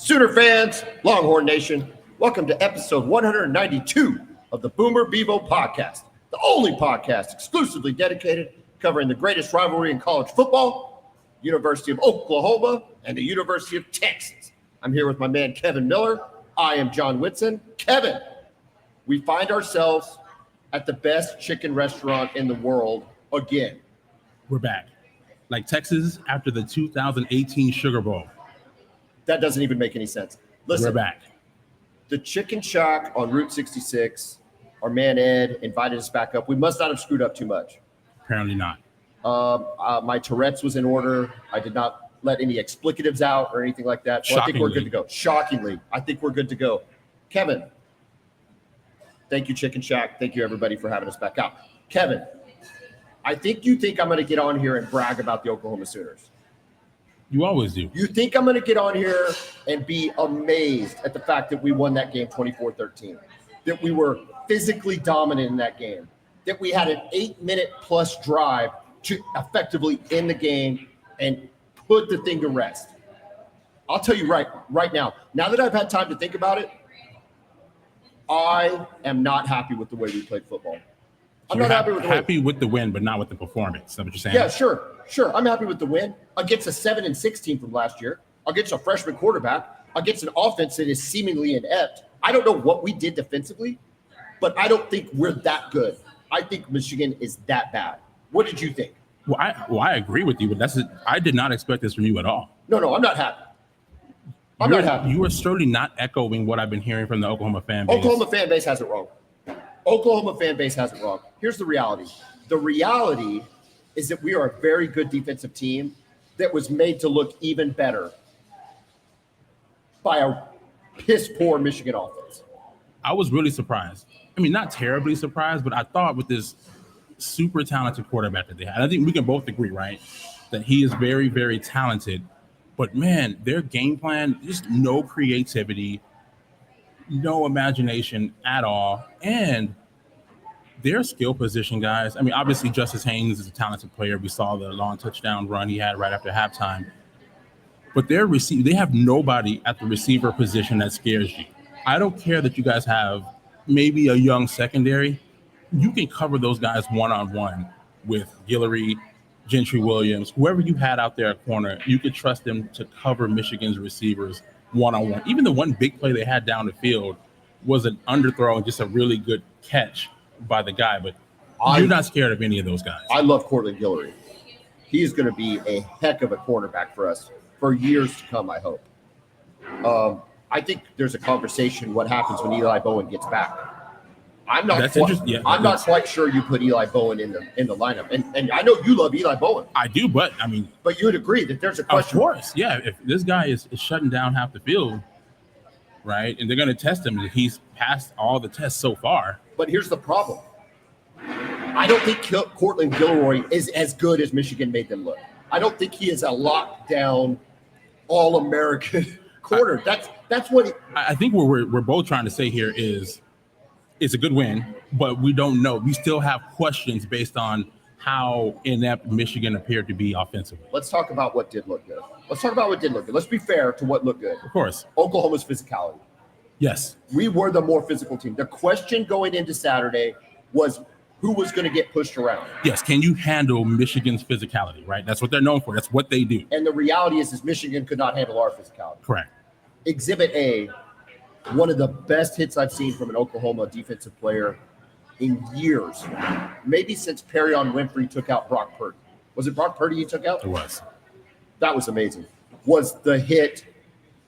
Sooner fans, Longhorn Nation, welcome to episode 192 of the Bevo Podcast, the only podcast exclusively dedicated covering the greatest rivalry in college football, University of Oklahoma and the University of Texas. I'm here with my man, Kevin Miller. I am John Whitson. Kevin, we find ourselves at the best chicken restaurant in the world again. We're back. Like Texas after the 2018 Sugar Bowl. That doesn't even make any sense. Listen, we're back. The Chicken Shack on Route 66, our man Ed invited us back up. We must not have screwed up too much. Apparently not. My Tourette's was in order. I did not let any explicatives out or anything like that. So I think we're good to go. Shockingly, I think we're good to go. Kevin, thank you, Chicken Shack. Thank you, everybody, for having us back out. Kevin, I think you think I'm going to get on here and brag about the Oklahoma Sooners. You always do. You think I'm going to get on here and be amazed at the fact that we won that game 24-13, that we were physically dominant in that game, that we had an 8-minute plus drive to effectively end the game and put the thing to rest. I'll tell you right now that I've had time to think about it, I am not happy with the way we played football. I'm not happy with the win, but not with the performance. Is that what you're saying? Yeah, sure. I'm happy with the win against a 7-6 team from last year, against a freshman quarterback, against an offense that is seemingly inept. I don't know what we did defensively, but I don't think we're that good. I think Michigan is that bad. What did you think? Well, I agree with you, but I did not expect this from you at all. No, I'm not happy. I'm not happy. You are certainly not echoing what I've been hearing from the Oklahoma fan base. Oklahoma fan base has it wrong. Here's the reality. The reality is that we are a very good defensive team that was made to look even better by a piss-poor Michigan offense. I was really surprised. I mean, not terribly surprised, but I thought with this super talented quarterback that they had, I think we can both agree, right, that he is very, very talented. But, man, their game plan, just no creativity, no imagination at all, and their skill position guys. I mean, obviously Justice Haynes is a talented player. We saw the long touchdown run he had right after halftime. But they have nobody at the receiver position that scares you. I don't care that you guys have maybe a young secondary. You can cover those guys one-on-one with Guillory, Gentry Williams, whoever you had out there at corner. You could trust them to cover Michigan's receivers one-on-one. Even the one big play they had down the field was an underthrow and just a really good catch by the guy, but you're not scared of any of those guys. I love Cortland Guillory. He's going to be a heck of a cornerback for us for years to come, I hope. I think there's a conversation what happens when Eli Bowen gets back. I'm not quite sure you put Eli Bowen in the lineup. And I know you love Eli Bowen. I do, but you would agree that there's a question. Of course, yeah. If this guy is shutting down half the field, right, and they're going to test him, he's passed all the tests so far. But here's the problem. I don't think Cortland Guillory is as good as Michigan made them look. I don't think he is a lockdown All-American corner. That's what I think what we're both trying to say here is it's a good win, but we don't know. We still have questions based on how inept Michigan appeared to be offensively. Let's talk about what did look good. Let's be fair to what looked good. Of course. Oklahoma's physicality. Yes. We were the more physical team. The question going into Saturday was who was going to get pushed around. Yes. Can you handle Michigan's physicality, right? That's what they're known for. That's what they do. And the reality is Michigan could not handle our physicality. Correct. Exhibit A, one of the best hits I've seen from an Oklahoma defensive player in years, maybe since Perrion Winfrey took out Brock Purdy. Was it Brock Purdy he took out? It was. That was amazing. Was the hit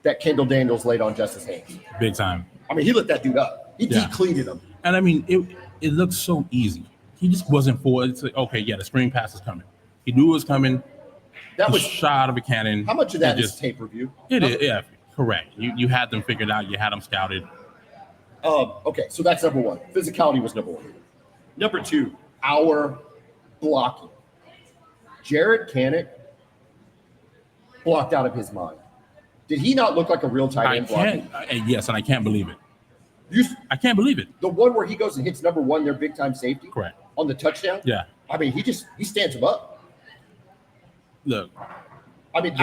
that Kendall Daniels laid on Justice Haynes. Big time. I mean, he lit that dude up. He decleated him. And I mean, it looked so easy. He just wasn't for it. It's like, okay, yeah, the screen pass is coming. He knew it was coming. That was shot out of a cannon. How much of that is tape review? It is, yeah, correct. You had them figured out. You had them scouted. Okay, so that's number one. Physicality was number one. Number two, our blocking. Jared Canick blocked out of his mind. Did he not look like a real tight end blocking? Yes, and I can't believe it. I can't believe it. The one where he goes and hits number one, their big time safety. Correct. On the touchdown. Yeah. I mean, he stands him up. Look, I mean,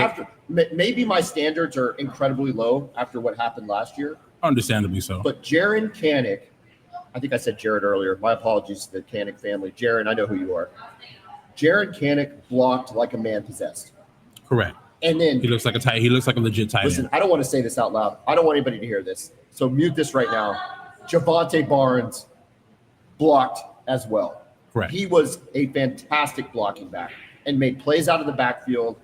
maybe my standards are incredibly low after what happened last year. Understandably so. But Jaron Kanik, I think I said Jared earlier. My apologies to the Kanik family. Jaron, I know who you are. Jaron Kanik blocked like a man possessed. Correct. And then he looks like a legit tight end. Listen, I don't want to say this out loud. I don't want anybody to hear this. So mute this right now. Javonte Barnes blocked as well. Correct. He was a fantastic blocking back and made plays out of the backfield.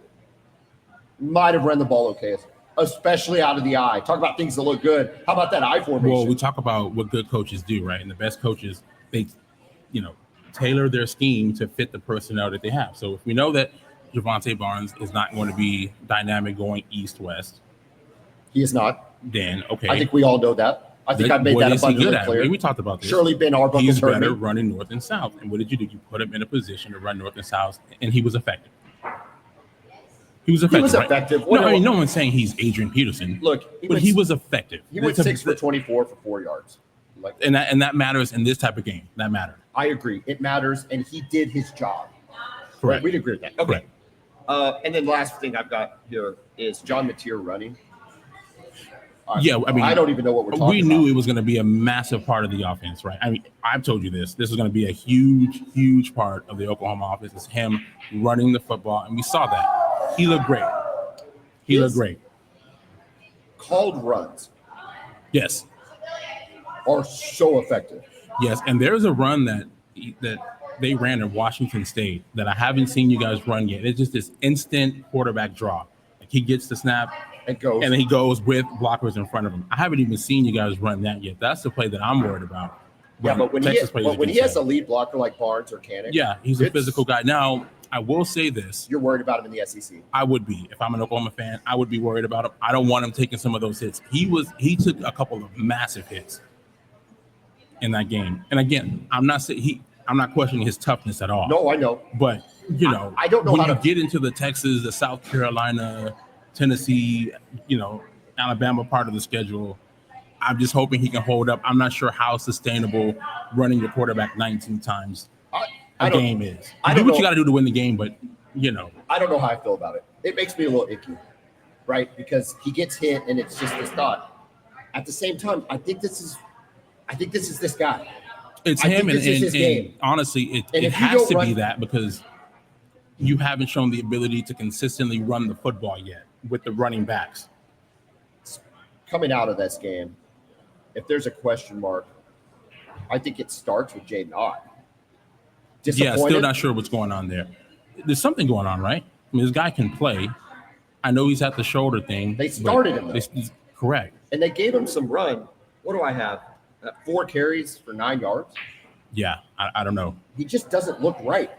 Might have run the ball okay, especially out of the eye. Talk about things that look good. How about that eye formation? Well, we talk about what good coaches do, right? And the best coaches, they, tailor their scheme to fit the personnel that they have. So if we know that Javonte Barnes is not going to be dynamic going east-west. He is not. Then, okay. I think we all know that. I think I made that abundantly clear. We talked about this. Surely Ben Arbuckle. He's better running north and south. And what did you do? You put him in a position to run north and south, and he was effective. He was effective. Right? No one's saying he's Adrian Peterson. Look, he was effective. He went 6 for 24 for 4 yards. And that matters in this type of game. That matters. I agree. It matters, and he did his job. Correct. Right? We'd agree with that. Okay. Correct. And then last thing I've got here is John Mateer running. Yeah, I mean, I don't even know what we're talking about. We knew it was going to be a massive part of the offense, right? I mean, I've told you this. This is going to be a huge, huge part of the Oklahoma offense. It's him running the football, and we saw that. He looked great. He looked great. Called runs. Yes. Are so effective. Yes, and there's a run that they ran in Washington State that I haven't seen you guys run yet. It's just this instant quarterback draw. Like he gets the snap and then he goes with blockers in front of him. I haven't even seen you guys run that yet. That's the play that I'm worried about. Yeah, but when he has a lead blocker like Barnes or Kanik, yeah, he's a physical guy. Now, I will say this. You're worried about him in the SEC. I would be. If I'm an Oklahoma fan, I would be worried about him. I don't want him taking some of those hits. He took a couple of massive hits in that game. And again, I'm not questioning his toughness at all. No, I know. But I don't know when how you to get into the Texas, the South Carolina, Tennessee, Alabama part of the schedule. I'm just hoping he can hold up. I'm not sure how sustainable running your quarterback 19 times a game is. You do what you got to do to win the game, but I don't know how I feel about it. It makes me a little icky, right? Because he gets hit, and it's just this thought. At the same time, I think this is this guy. It's him, and honestly, it has to be that because you haven't shown the ability to consistently run the football yet with the running backs. Coming out of this game, if there's a question mark, I think it starts with Jaden Ott. Yeah, still not sure what's going on there. There's something going on, right? I mean, this guy can play. I know he's at the shoulder thing. They started him, though. Correct. And they gave him some run. What do I have? 4 carries for 9 yards? Yeah, I don't know. He just doesn't look right.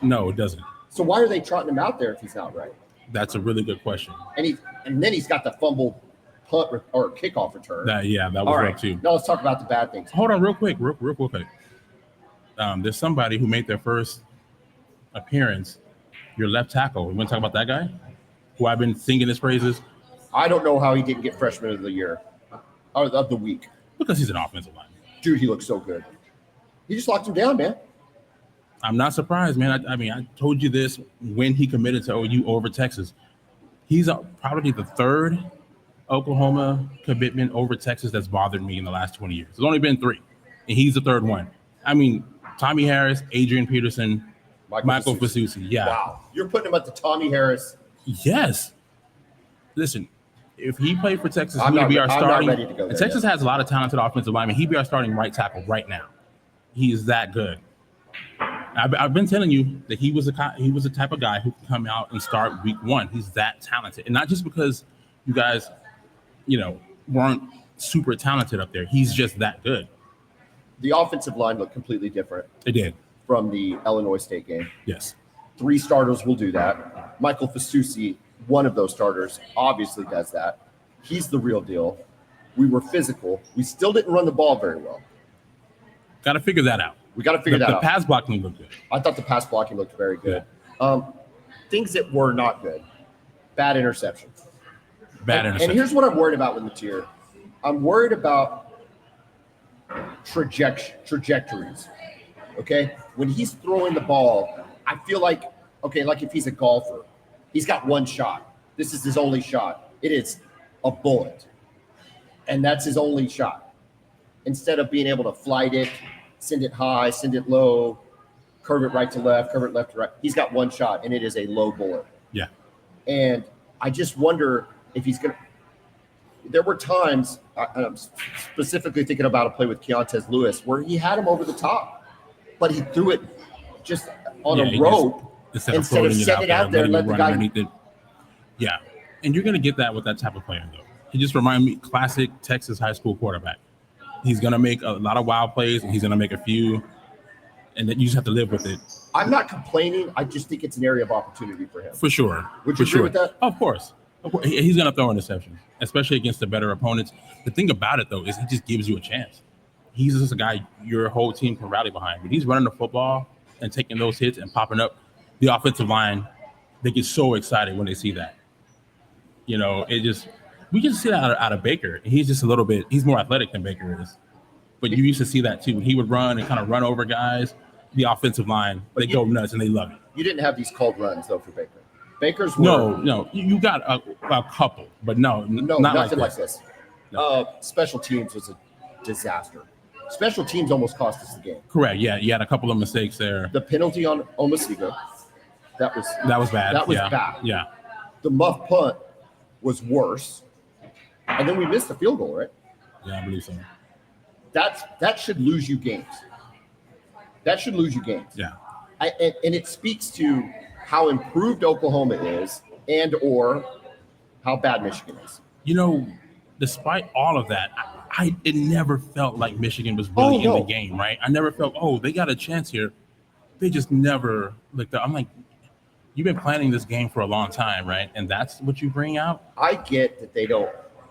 No, it doesn't. So why are they trotting him out there if he's not right? That's a really good question. And then he's got the fumble punt or kickoff return. That was right too. Now let's talk about the bad things. Hold on real quick. There's somebody who made their first appearance, your left tackle. We want to talk about that guy who I've been singing his praises. I don't know how he didn't get freshman of the year or of the week. Because he's an offensive lineman. Dude, he looks so good. He just locked him down, man. I'm not surprised, man. I mean, I told you this when he committed to OU over Texas. He's probably the third Oklahoma commitment over Texas that's bothered me in the last 20 years. There's only been 3, and he's the third one. I mean, Tommy Harris, Adrian Peterson, Michael Fasusi. Yeah. Wow. You're putting him at the Tommy Harris. Yes. Listen, if he played for Texas, he would be our starting. Texas has a lot of talented offensive linemen. He'd be our starting right tackle right now. He is that good. I've been telling you that he was the type of guy who could come out and start week 1. He's that talented, and not just because you guys, weren't super talented up there. He's just that good. The offensive line looked completely different. It did from the Illinois State game. Yes, 3 starters will do that. Michael Fasusi, one of those starters, obviously does that. He's the real deal. We were physical. We still didn't run the ball very well. Got to figure that out. We got to figure that out. The pass blocking looked good. I thought the pass blocking looked very good. Yeah. Things that were not good. Bad interception. And here's what I'm worried about with Mateer. I'm worried about trajectories. Okay? When he's throwing the ball, I feel like if he's a golfer, He's got one shot. This is his only shot. It is a bullet. And that's his only shot. Instead of being able to flight it, send it high, send it low, curve it right to left, curve it left to right. He's got one shot, and it is a low bullet. Yeah. And I just wonder if he's going to – there were times, and I'm specifically thinking about a play with Keontez Lewis, where he had him over the top, but he threw it just on a rope instead of setting it out there and let the guy – Yeah. And you're going to get that with that type of player, though. He just reminded me, classic Texas high school quarterback. He's going to make a lot of wild plays, and he's going to make a few, and then you just have to live with it. I'm not complaining. I just think it's an area of opportunity for him. For sure. Would you agree with that? Of course. He's going to throw interceptions, especially against the better opponents. The thing about it, though, is he just gives you a chance. He's just a guy your whole team can rally behind. But he's running the football and taking those hits and popping up. The offensive line, they get so excited when they see that. You know, we can see that out of Baker. He's just he's more athletic than Baker is. But you used to see that too. He would run and kind of run over guys. The offensive line, they go nuts and they love it. You didn't have these called runs, though, for Baker. Baker's were, No. You got a couple, but not nothing like this. Special teams was a disaster. Special teams almost cost us the game. Correct. Yeah, you had a couple of mistakes there. The penalty on Omasiga, that was bad. That was bad. Yeah. The muff punt was worse, and then we missed the field goal, right? Yeah, I believe so. That should lose you games. That should lose you games. Yeah. And it speaks to how improved Oklahoma is and or how bad Michigan is. You know, despite all of that, it never felt like Michigan was really in the game, right? I never felt, they got a chance here. They just never looked up. I'm like, you've been planning this game for a long time, right? And that's what you bring out? I get that they don't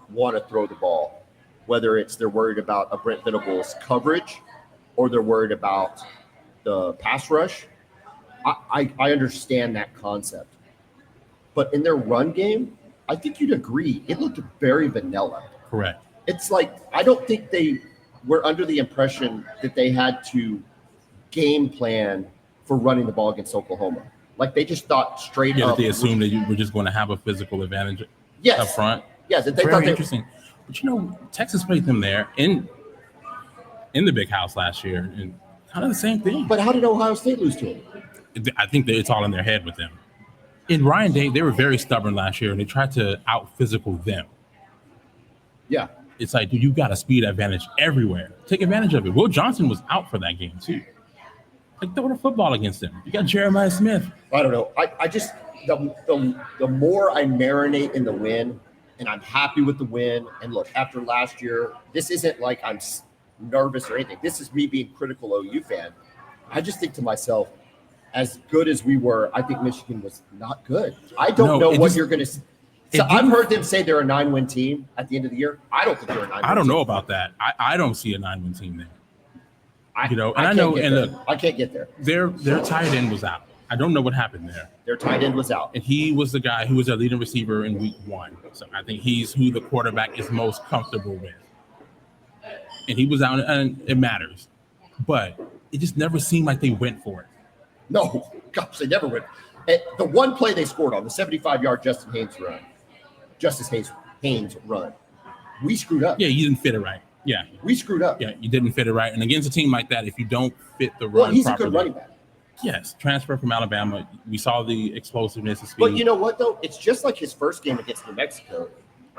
want to throw the ball, whether it's they're worried about a Brent Venables coverage or they're worried about the pass rush. I understand that concept. But in their run game, I think you'd agree, it looked very vanilla. Correct. It's like, I don't think they were under the impression that they had to game plan for running the ball against Oklahoma. Like they just thought straight up. They assumed that you were just going to have a physical advantage up front. Yes, they Very thought interesting. But Texas played them there in the big house last year, and kind of the same thing. But how did Ohio State lose to them? I think that it's all in their head with them. In Ryan Day, they were very stubborn last year, and they tried to out-physical them. Yeah. It's like, dude, you got a speed advantage everywhere. Take advantage of it. Will Johnson was out for that game, too. Like, throw the football against them. You got Jeremiah Smith. I don't know. I just the more I marinate in the win, and I'm happy with the win. And look, after last year, this isn't like I'm nervous or anything. This is me being critical OU fan. I just think to myself, as good as we were, I think Michigan was not good. I don't know what you're going to see. So I've heard them say they're a 9-win team at the end of the year. I don't think they're a 9-win team. I don't know about that. I don't see a 9-win team there. I can't get there. Their tight end was out. I don't know what happened there. Their tight end was out. And he was the guy who was their leading receiver in week 1. So I think he's who the quarterback is most comfortable with. And he was out, and it matters. But it just never seemed like they went for it. No, gosh, they never went. The one play they scored on, the 75-yard Justice Haynes run, we screwed up. Yeah, you didn't fit it right. Yeah. We screwed up. Yeah, you didn't fit it right. And against a team like that, if you don't fit the run he's properly, a good running back. Yes, transfer from Alabama. We saw the explosiveness and speed. But you know what, though? It's just like his first game against New Mexico.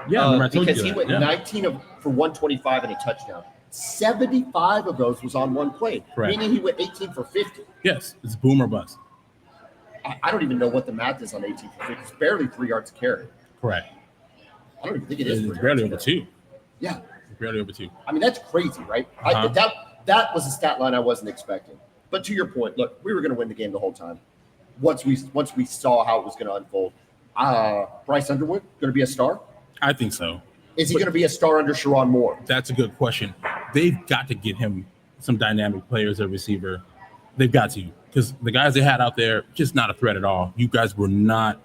Yeah, because he went 19 for 125 and a touchdown. 75 of those was on one play, correct. Meaning he went 18 for 50. Yes, it's boom or bust. I don't even know what the math is on 18 for 50. It's barely 3 yards to carry. Correct. I don't even think it is. It's barely over 2. Yeah. It's barely over 2. I mean, that's crazy, right? That was a stat line I wasn't expecting. But to your point, look, we were going to win the game the whole time. Once we saw how it was going to unfold. Bryce Underwood, going to be a star? I think so. Is he going to be a star under Sharon Moore? That's a good question. They've got to get him some dynamic players at receiver. They've got to, because the guys they had out there, just not a threat at all. You guys were not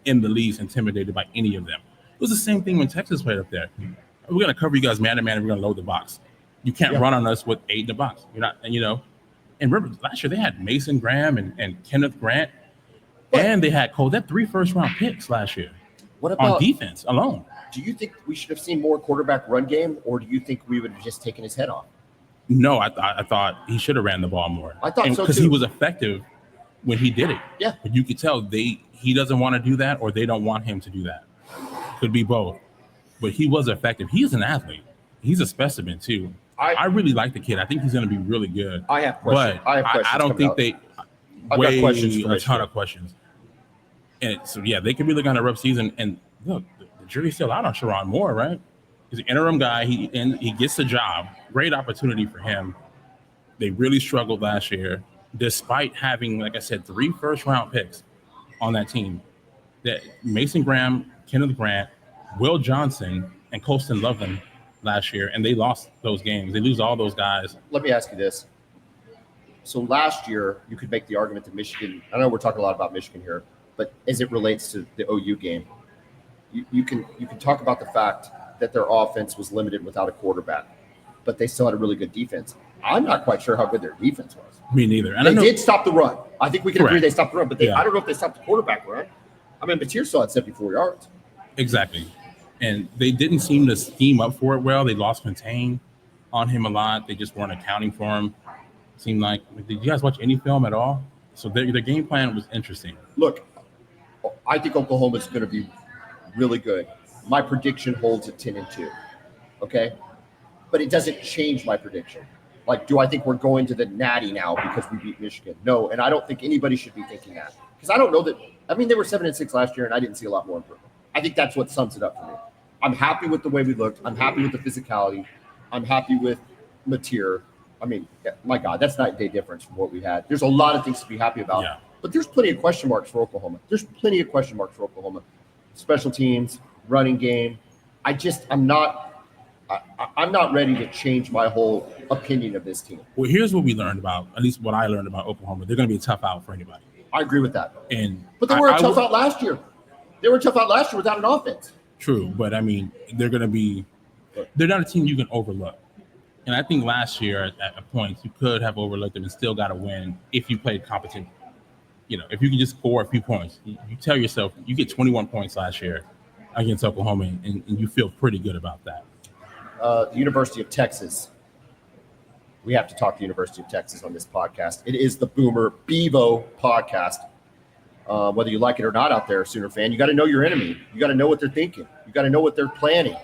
in the least intimidated by any of them. It was the same thing when Texas played up there. We're going to cover you guys man-to-man, and we're going to load the box. You can't run on us with 8 in the box. You're not, and remember, last year they had Mason Graham and Kenneth Grant. And they had Cole. That 3 first-round picks last year. What about on defense alone? Do you think we should have seen more quarterback run game, or do you think we would have just taken his head off? No, I thought he should have ran the ball more. I thought so because too. He was effective when he did it. Yeah, but you could tell he doesn't want to do that, or they don't want him to do that. Could be both. But he was effective. He's an athlete. He's a specimen too. I really like the kid. I think he's going to be really good. I have questions. But I don't think they I've got questions for a ton of questions. And so yeah, they could be looking at a rough season. And look, the jury's still out on Sharon Moore, right? He's an interim guy. He gets the job. Great opportunity for him. They really struggled last year, despite having, like I said, 3 first-round picks on that team. That Mason Graham, Kenneth Grant, Will Johnson, and Colston Loveland last year, and they lost those games. They lose all those guys. Let me ask you this. So last year, you could make the argument that Michigan, I know we're talking a lot about Michigan here, but as it relates to the OU game, you can talk about the fact that their offense was limited without a quarterback, but they still had a really good defense. I'm not quite sure how good their defense was. Me neither. And they did stop the run. I think we can agree they stopped the run, but I don't know if they stopped the quarterback run. I mean, Mateer still had 74 yards. Exactly. And they didn't seem to scheme up for it well. They lost contain on him a lot. They just weren't accounting for him. Seemed like, did you guys watch any film at all? So their game plan was interesting. Look, I think Oklahoma's going to be really good. My prediction holds at 10-2. Okay? But it doesn't change my prediction. Like, do I think we're going to the Natty now because we beat Michigan? No, and I don't think anybody should be thinking that. Because I don't know that – I mean, they were 7-6 last year, and I didn't see a lot more improvement. I think that's what sums it up for me. I'm happy with the way we looked. I'm happy with the physicality. I'm happy with Mateer. I mean, my God, that's night and day difference from what we had. There's a lot of things to be happy about. Yeah. But there's plenty of question marks for Oklahoma. Special teams, running game. I'm not ready to change my whole opinion of this team. Well, here's what we learned about, at least what I learned about Oklahoma. They're going to be a tough out for anybody. I agree with that. But they were a tough out last year. They were tough out last year without an offense. True, but I mean, they're not a team you can overlook. And I think last year at points, you could have overlooked them and still got a win if you played competent. You know, if you can just score a few points, you tell yourself you get 21 points last year against Oklahoma, and you feel pretty good about that. The University of Texas. We have to talk the University of Texas on this podcast. It is the Boomer Bevo Podcast. Whether you like it or not out there, Sooner fan, you got to know your enemy. You got to know what they're thinking. You got to know what they're planning.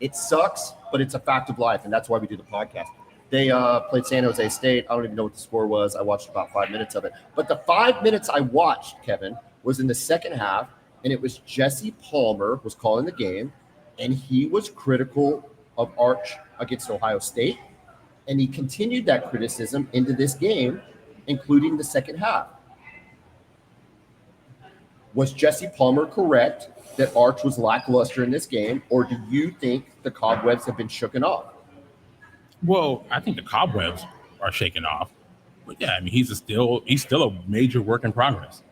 It sucks, but it's a fact of life, and that's why we do the podcast. They played San Jose State. I don't even know what the score was. I watched about 5 minutes of it. But the 5 minutes I watched, Kevin, was in the second half, and it was Jesse Palmer was calling the game, and he was critical of Arch against Ohio State, and he continued that criticism into this game, including the second half. Was Jesse Palmer correct that Arch was lackluster in this game, or do you think the cobwebs have been shooken off? Well, I think the cobwebs are shaken off. But yeah, I mean, he's still a major work in progress.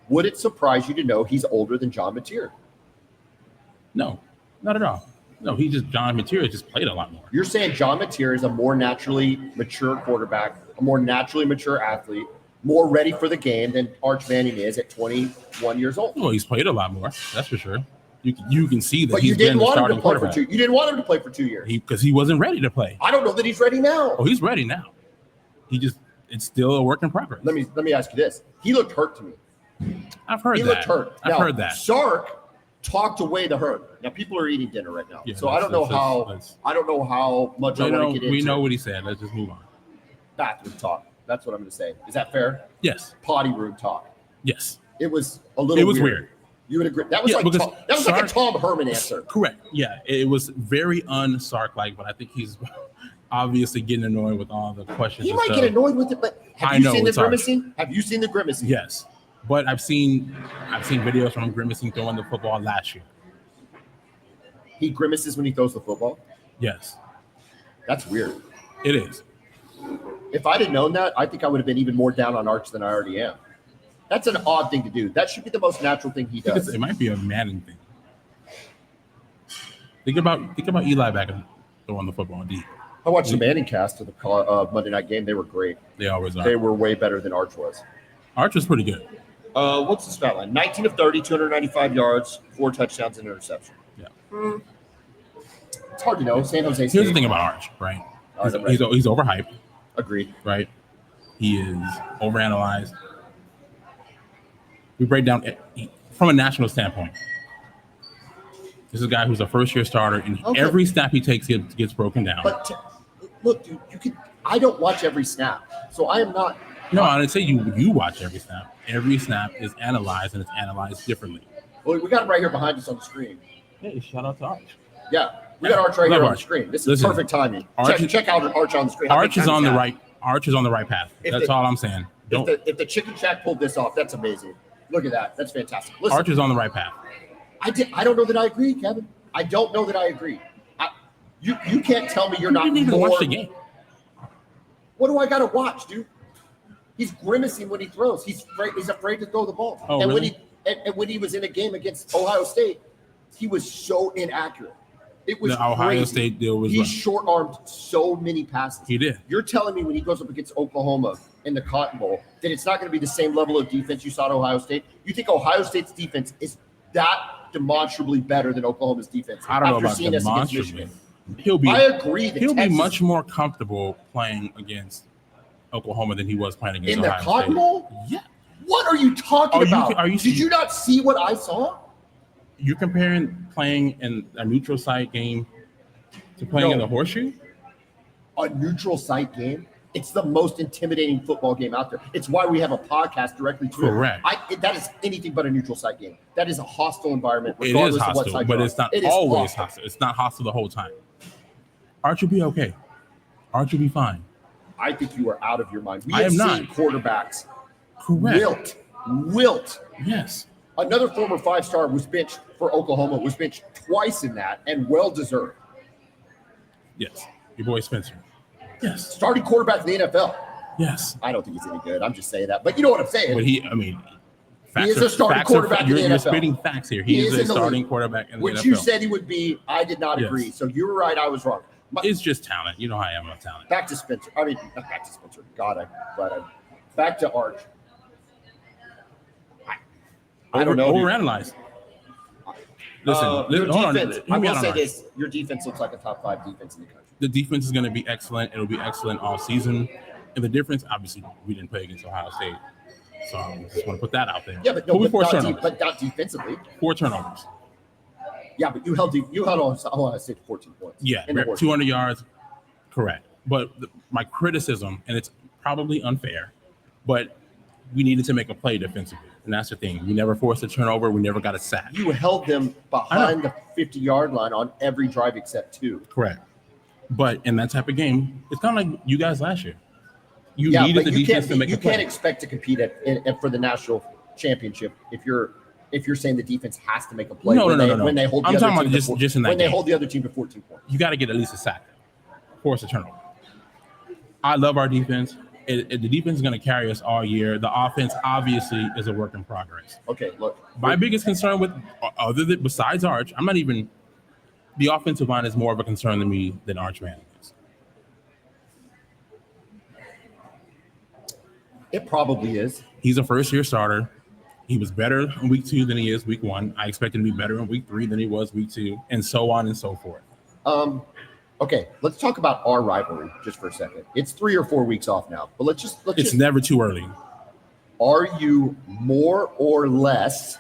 Would it surprise you to know he's older than John Mateer? No, not at all. No, John Mateer just played a lot more. You're saying John Mateer is a more naturally mature quarterback, a more naturally mature athlete, more ready for the game than Arch Manning is at 21 years old. Well, he's played a lot more. That's for sure. You can see that. But you didn't want him to play for 2. You didn't want him to play for 2 years because he wasn't ready to play. I don't know that he's ready now. Oh, he's ready now. It's still a work in progress. Let me ask you this. He looked hurt to me. I've heard that. He looked hurt. I've heard that. Sark talked away the hurt. Now people are eating dinner right now, so I don't know how much I want to get into. We know what he said. Let's just move on. Bathroom talk. That's what I'm going to say. Is that fair? Yes. Potty room talk. Yes. It was a little. It was weird. You would agree? That was like a Tom Herman answer. Correct. Yeah, it was very un-Sark-like, but I think he's obviously getting annoyed with all the questions. He might get annoyed with it, but have you seen the grimacing? Have you seen the grimacing? Yes, but I've seen videos from him grimacing throwing the football last year. He grimaces when he throws the football? Yes. That's weird. It is. If I'd have known that, I think I would have been even more down on Arch than I already am. That's an odd thing to do. That should be the most natural thing he does. It might be a Manning thing. Think about Eli back and throwing the football deep. I watched the Manning cast of the Monday night game. They were great. They always are. They were way better than Arch was. Arch was pretty good. What's the stat line? 19 of 30, 295 yards, 4 touchdowns and interception. Yeah. It's hard to know. San Jose State. Here's the thing about Arch, right? He's overhyped. Agreed. Right? He is overanalyzed. We break down from a national standpoint. This is a guy who's a first-year starter, and every snap he takes gets broken down. But look, dude, I don't watch every snap, so I am not. No, I didn't say you watch every snap. Every snap is analyzed, and it's analyzed differently. Well, we got him right here behind us on the screen. Hey, shout out to Arch. Yeah, we got Arch right here on the screen. This is perfect timing. Check out Arch on the screen. Arch is on the right. Arch is on the right path. That's all I'm saying. If the Chicken Shack pulled this off, that's amazing. Look at that. That's fantastic. Listen, Arch is on the right path. I don't know that I agree, Kevin. I don't know that I agree. You can't tell me you're not. You didn't even watch the game. What do I got to watch, dude? He's grimacing when he throws. He's afraid to throw the ball. Oh, and really? when he was in a game against Ohio State, he was so inaccurate. It was the Ohio crazy. State deal was. He short-armed so many passes. He did. You're telling me when he goes up against Oklahoma in the Cotton Bowl that it's not going to be the same level of defense you saw at Ohio State? You think Ohio State's defense is that demonstrably better than Oklahoma's defense? I don't know about demonstrably. I agree. He'll be much more comfortable playing against Oklahoma than he was playing against Ohio State. In the Cotton Bowl? Yeah. What are you talking about? Did you not see what I saw? You're comparing playing in a neutral site game to playing in the horseshoe? A neutral site game? It's the most intimidating football game out there. It's why we have a podcast directly to Correct. it. That is anything but a neutral site game. That is a hostile environment. It is hostile, but it's not always hostile. It's not hostile the whole time. Arch will be okay. Arch will be fine. I think you are out of your mind. We I have am not. seen quarterbacks Correct. wilt. Yes. Another former 5-star was benched for Oklahoma, was benched twice in that, and well-deserved. Yes. Your boy Spencer. Yes. Starting quarterback in the NFL. Yes. I don't think he's any good. I'm just saying that. But you know what I'm saying. But he is a starting quarterback in the NFL. You're spitting facts here. He is a starting quarterback in the NFL. Which you said he would be. I did not agree. So you were right. I was wrong. It's just talent. You know how I am about talent. Back to Spencer. Not back to Spencer. God, back to Arch. I don't know. Overanalyzed. Listen, your hold defense, on. I will say this. Your defense looks like a top 5 defense in the country. The defense is going to be excellent. It'll be excellent all season. And the difference, obviously, we didn't play against Ohio State. So I just want to put that out there. Yeah, but not defensively. 4 turnovers. Yeah, but you held Ohio State 14 points. Yeah, 200 yards. Correct. But my criticism, and it's probably unfair, but we needed to make a play defensively. And that's the thing. We never forced a turnover. We never got a sack. You held them behind the 50-yard line on every drive except 2. Correct. But in that type of game, it's kind of like you guys last year. You needed the defense to make a play. You can't expect to compete for the national championship if you're saying the defense has to make a play. No. When they hold the I'm other talking team about just in that when game. they hold the other team to 14 points. You got to get at least a sack. Force a turnover. I love our defense. The defense is going to carry us all year. The offense obviously is a work in progress. Okay, look. My biggest concern besides Arch, the offensive line is more of a concern to me than Arch Manning is. It probably is. He's a first-year starter. He was better in week 2 than he is week 1. I expect him to be better in week 3 than he was week 2, and so on and so forth. Okay, let's talk about our rivalry just for a second. It's 3 or 4 weeks off now, but it's never too early. Are you more or less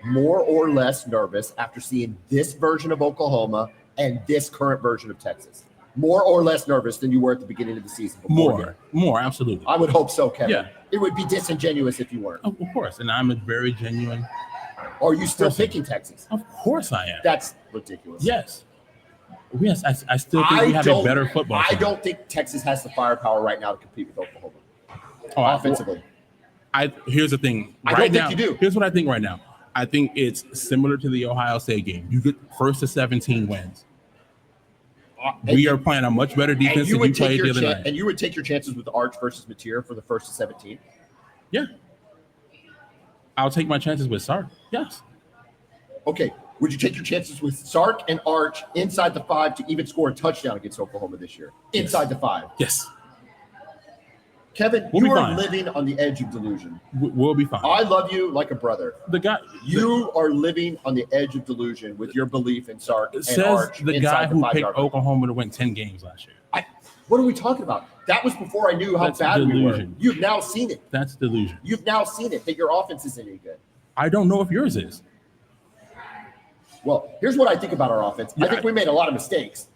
nervous after seeing this version of Oklahoma and this current version of Texas? More or less nervous than you were at the beginning of the season? More, absolutely. I would hope so, Kevin. Yeah. It would be disingenuous if you weren't. Of course, and I'm a very genuine. Are you still picking Texas? Of course I am. That's ridiculous. Yes, I still think we have a better football team. I don't think Texas has the firepower right now to compete with Oklahoma. Offensively. Here's the thing. I don't think you do. Here's what I think right now. I think it's similar to the Ohio State game. You get first to 17 wins. We are playing a much better defense than you played the other night. And you would take your chances with Arch versus Mateer for the first to 17? Yeah. I'll take my chances with Sark. Yes. Okay. Would you take your chances with Sark and Arch inside the 5 to even score a touchdown against Oklahoma this year? Inside the 5? Yes. Kevin, We'll you be are fine. living on the edge of delusion. We'll be fine. I love you like a brother. The guy You are living on the edge of delusion with your belief in Sark and says Arch the guy inside the who picked 5-yard line. Oklahoma to win 10 games last year. What are we talking about? That was before I knew how That's bad we were. delusion. You've now seen it. That's delusion. You've now seen it that your offense isn't any good. I don't know if yours is. Well, here's what I think about our offense. I think we made a lot of mistakes,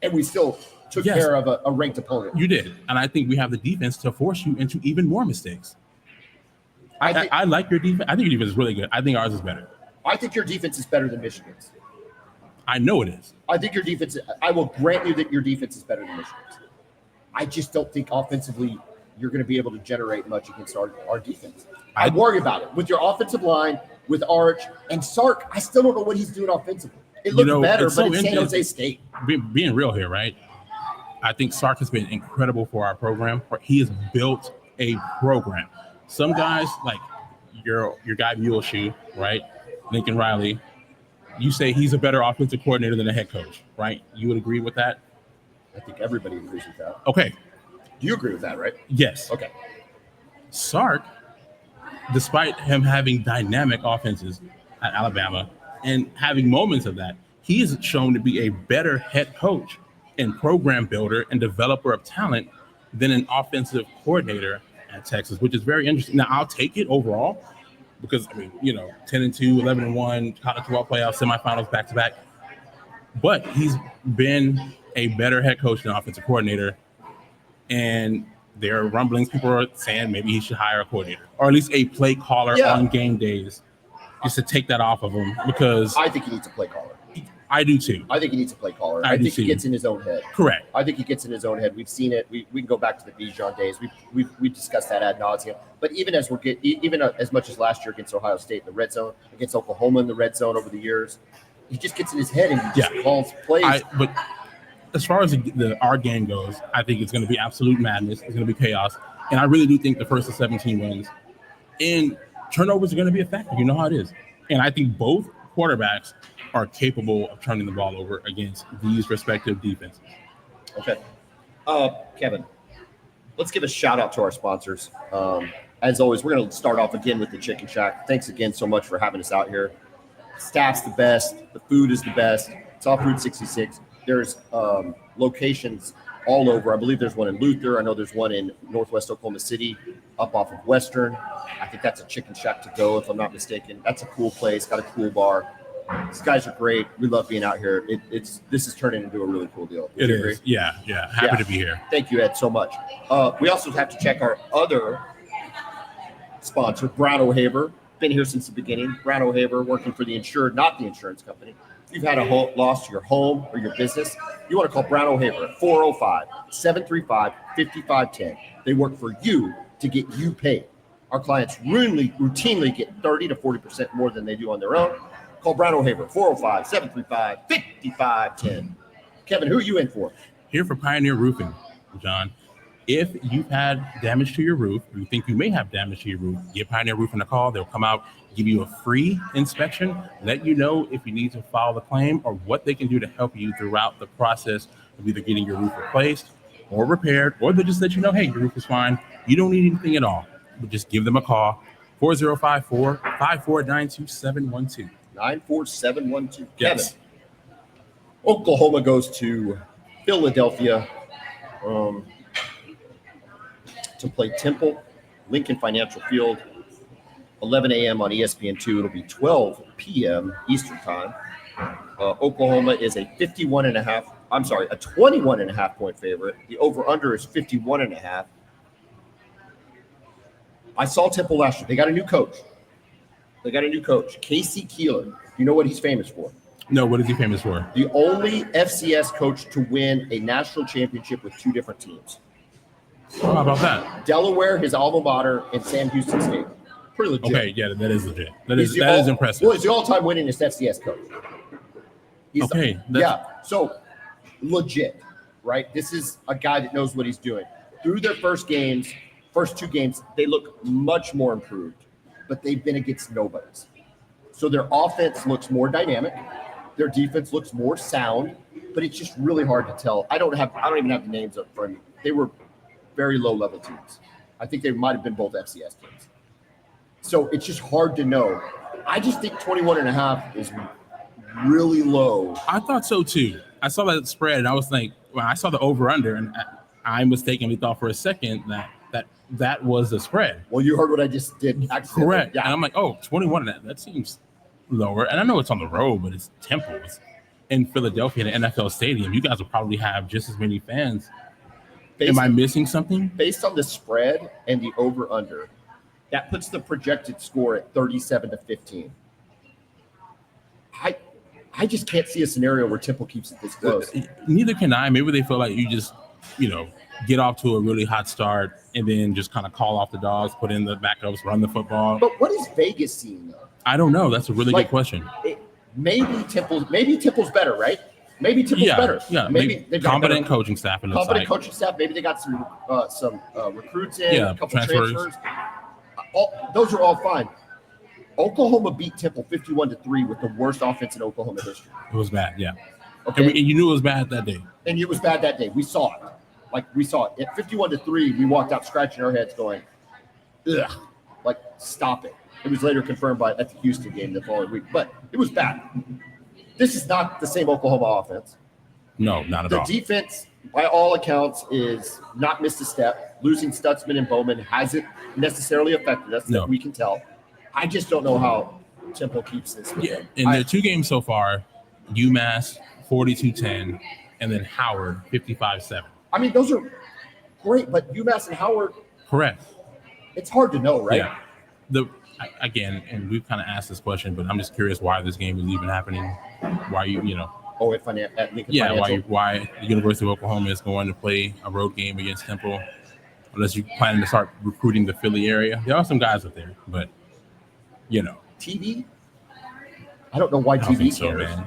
and we still took Yes. care of a ranked opponent. You did. And I think we have the defense to force you into even more mistakes. I like your defense. I think your defense is really good. I think ours is better. I think your defense is better than Michigan's. I know it is. I think your defense – I will grant you that your defense is better than Michigan's. I just don't think offensively you're going to be able to generate much against our defense. I worry about it. With your offensive line, with Arch, and Sark, I still don't know what he's doing offensively. It looks better, but it's San Jose State. Being real here, right? I think Sark has been incredible for our program. He has built a program. Some guys, like your guy Muleshoe, right? Lincoln Riley, you say he's a better offensive coordinator than a head coach, right? You would agree with that? I think everybody agrees with that. Okay. Do you agree with that, right? Yes. Okay. Sark, despite him having dynamic offenses at Alabama and having moments of that, he is shown to be a better head coach and program builder and developer of talent than an offensive coordinator at Texas, which is very interesting. Now, I'll take it overall because, 10-2, 11-1, college football playoff, semifinals back-to-back. But he's been a better head coach than offensive coordinator. And there are rumblings. People are saying maybe he should hire a coordinator or at least a play caller on game days just to take that off of him because I think he needs a play caller. I do too. I think he needs a play caller. I I do think he too. gets in his own head. Correct. I think he gets in his own head. We've seen it. We can go back to the Bijan days. We discussed that ad nauseum. But even as as much as last year against Ohio State in the red zone, against Oklahoma in the red zone over the years, he just gets in his head and he just calls plays. But as far as our game goes, I think it's going to be absolute madness. It's going to be chaos. And I really do think the first of 17 wins. And turnovers are going to be a factor. You know how it is. And I think both quarterbacks are capable of turning the ball over against these respective defenses. Okay. Kevin, let's give a shout out to our sponsors. As always, we're going to start off again with the Chicken Shack. Thanks again so much for having us out here. Staff's the best. The food is the best. It's off Route 66. There's locations all over. I believe there's one in Luther. I know there's one in Northwest Oklahoma City, up off of Western. I think that's a Chicken Shack to go, if I'm not mistaken. That's a cool place. Got a cool bar. These guys are great. We love being out here. This is turning into a really cool deal. It is. Agree? Yeah. Happy to be here. Thank you, Ed, so much. We also have to check our other sponsor, Brown O'Haver. Been here since the beginning. Brown O'Haver, working for the insured, not the insurance company. If you've had a loss to your home or your business, you want to call Brown O'Haver at 405-735-5510. They work for you to get you paid. Our clients routinely get 30 to 40% more than they do on their own. Call Brown O'Haver, 405-735-5510. Kevin, who are you in for? Here for Pioneer Roofing, John. If you've had damage to your roof, or you think you may have damage to your roof, give Pioneer Roofing a call. They'll come out, give you a free inspection, let you know if you need to file the claim or what they can do to help you throughout the process of either getting your roof replaced or repaired, or they'll just let you know, hey, your roof is fine. You don't need anything at all. But just give them a call, 4054-5492712. 94712. Yes. Kevin, Oklahoma goes to Philadelphia to play Temple, Lincoln Financial Field, 11 a.m. on ESPN2. It'll be 12 p.m. Eastern time. Oklahoma is a 21.5 point favorite. The over-under is 51.5. I saw Temple last year. They got a new coach. Casey Keeler. You know what he's famous for? No, what is he famous for? The only FCS coach to win a national championship with two different teams. Oh, how about that? Delaware, his alma mater, and Sam Houston State. Pretty legit. Okay, yeah, that is legit. That is impressive. Well, he's the all-time winningest FCS coach. So legit, right? This is a guy that knows what he's doing. Through their first two games, they look much more improved, but they've been against nobodies. So their offense looks more dynamic. Their defense looks more sound, but it's just really hard to tell. I don't even have the names up front. They were very low-level teams. I think they might have been both FCS teams. So it's just hard to know. I just think 21.5 is really low. I thought so too. I saw that spread, and I was like, when I saw the over/under, and I mistakenly thought for a second that was the spread. Well, you heard what I just did. Correct. Yeah. And I'm like, 21. That seems lower. And I know it's on the road, but it's Temple. It's in Philadelphia, the NFL stadium. You guys will probably have just as many fans. Am I missing something? Based on the spread and the over/under, that puts the projected score at 37-15. I just can't see a scenario where Temple keeps it this close. Neither can I. Maybe they feel like you just, get off to a really hot start and then just kind of call off the dogs, put in the backups, run the football. But what is Vegas seeing though? I don't know. That's a really good question. Maybe Temple's better, right? Maybe Temple's better. Yeah, maybe they've got competent coaching staff. Competent coaching staff. Maybe they got some recruits in, a couple transfers. Those are all fine. Oklahoma beat Temple 51-3 with the worst offense in Oklahoma history. It was bad, yeah. Okay, and you knew it was bad that day. And it was bad that day. We saw it. We saw it. At 51-3, we walked out scratching our heads going, ugh, stop it. It was later confirmed at the Houston game the following week, but it was bad. This is not the same Oklahoma offense. No, not at all. The defense, by all accounts, is not missed a step. Losing Stutzman and Bowman hasn't necessarily affected us, that we can tell. I just don't know how Temple keeps this. Yeah, in their 2 games so far, UMass 42-10, and then Howard 55-7. I mean, those are great, but UMass and Howard. Correct. It's hard to know, right? Yeah. Again, and we've kind of asked this question, but I'm just curious why this game is even happening. Why at Lincoln Financial. Why the University of Oklahoma is going to play a road game against Temple, unless you're planning to start recruiting the Philly area. There are some guys up there, but TV. I don't know why TV so, man.